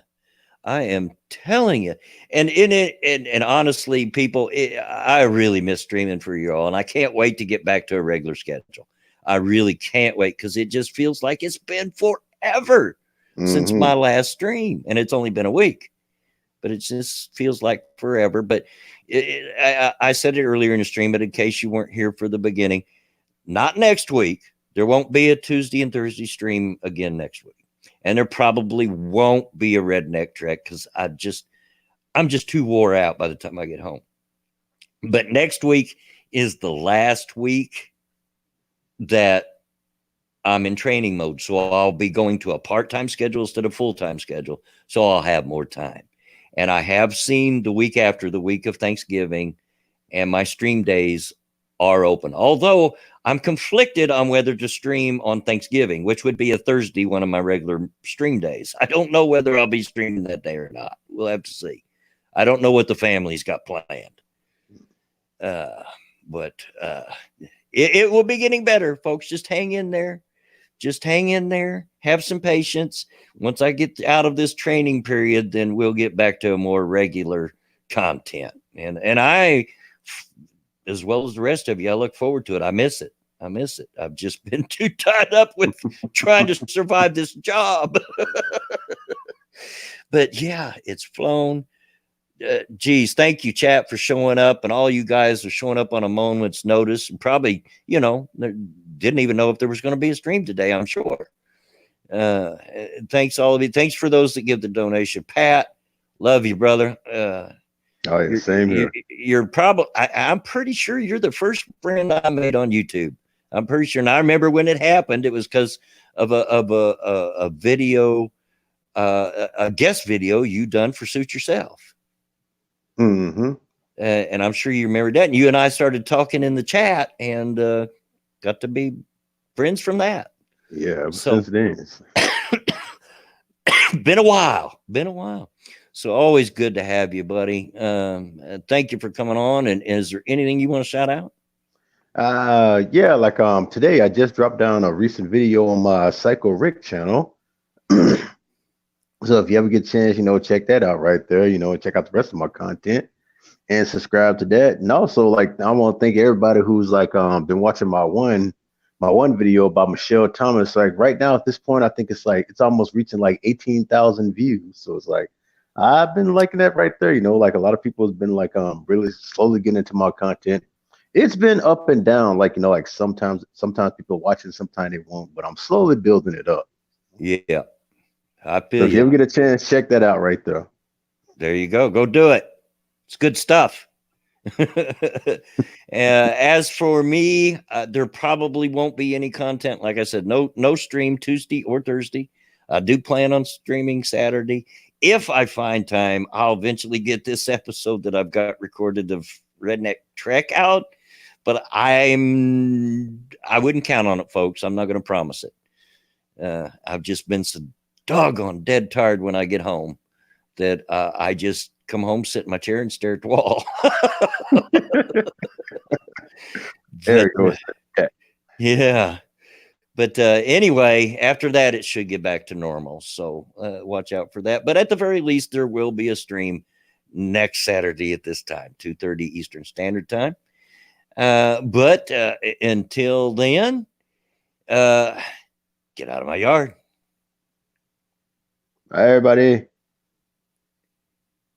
I am telling you. And in it, and honestly, people, I really miss streaming for you all. And I can't wait to get back to a regular schedule. I really can't wait, because it just feels like it's been forever since my last stream. And it's only been a week. but it just feels like forever. But I said it earlier in the stream, but in case you weren't here for the beginning, not next week. There won't be a Tuesday and Thursday stream again next week. And there probably won't be a Redneck Trek because I'm just too wore out by the time I get home. But next week is the last week that I'm in training mode. So I'll be going to a part-time schedule instead of full-time schedule. So I'll have more time. And I have seen the week after the week of Thanksgiving, and my stream days are open. Although I'm conflicted on whether to stream on Thanksgiving, which would be a Thursday, one of my regular stream days. I don't know whether I'll be streaming that day or not. We'll have to see. I don't know what the family's got planned. But it will be getting better, folks. Just hang in there. Just hang in there. Have some patience. Once I get out of this training period, then we'll get back to a more regular content. And I, as well as the rest of you, I look forward to it. I miss it. I've just been too tied up with trying to survive this job. But yeah, it's flown. Geez, thank you, chat, for showing up, and all you guys are showing up on a moment's notice, and probably, didn't even know if there was going to be a stream today, I'm sure. Thanks all of you. Thanks for those that give the donation. Pat, love you, brother. Same here. You're probably, I'm pretty sure you're the first friend I made on YouTube. I'm pretty sure. And I remember when it happened, it was because of a video, a guest video you done for Suit Yourself. Mm-hmm. And I'm sure you remember that. And you and I started talking in the chat and got to be friends from that. Yeah, since then. Been a while. So always good to have you, buddy. Thank you for coming on. And is there anything you want to shout out? Yeah, like today I just dropped down a recent video on my Psycho Rick channel. So if you ever get a chance, check that out right there, check out the rest of my content and subscribe to that. And also, like, I want to thank everybody who's like been watching my one video about Michelle Thomas. Like right now at this point, I think it's almost reaching like 18,000 views. So it's like I've been liking that right there, like a lot of people have been like really slowly getting into my content. It's been up and down, like like sometimes people watching, sometimes they won't, but I'm slowly building it up. Yeah. I feel so if you ever get a chance, check that out right there. There you go. Go do it. It's good stuff. As for me, there probably won't be any content. Like I said, no stream Tuesday or Thursday. I do plan on streaming Saturday. If I find time, I'll eventually get this episode that I've got recorded of Redneck Trek out. But I wouldn't count on it, folks. I'm not going to promise it. I've just been so doggone dead tired when I get home that I just come home, sit in my chair, and stare at the wall. There it goes. Yeah. But anyway, after that, it should get back to normal. So watch out for that. But at the very least, there will be a stream next Saturday at this time, 2:30 Eastern Standard Time. But until then, get out of my yard. Bye, everybody.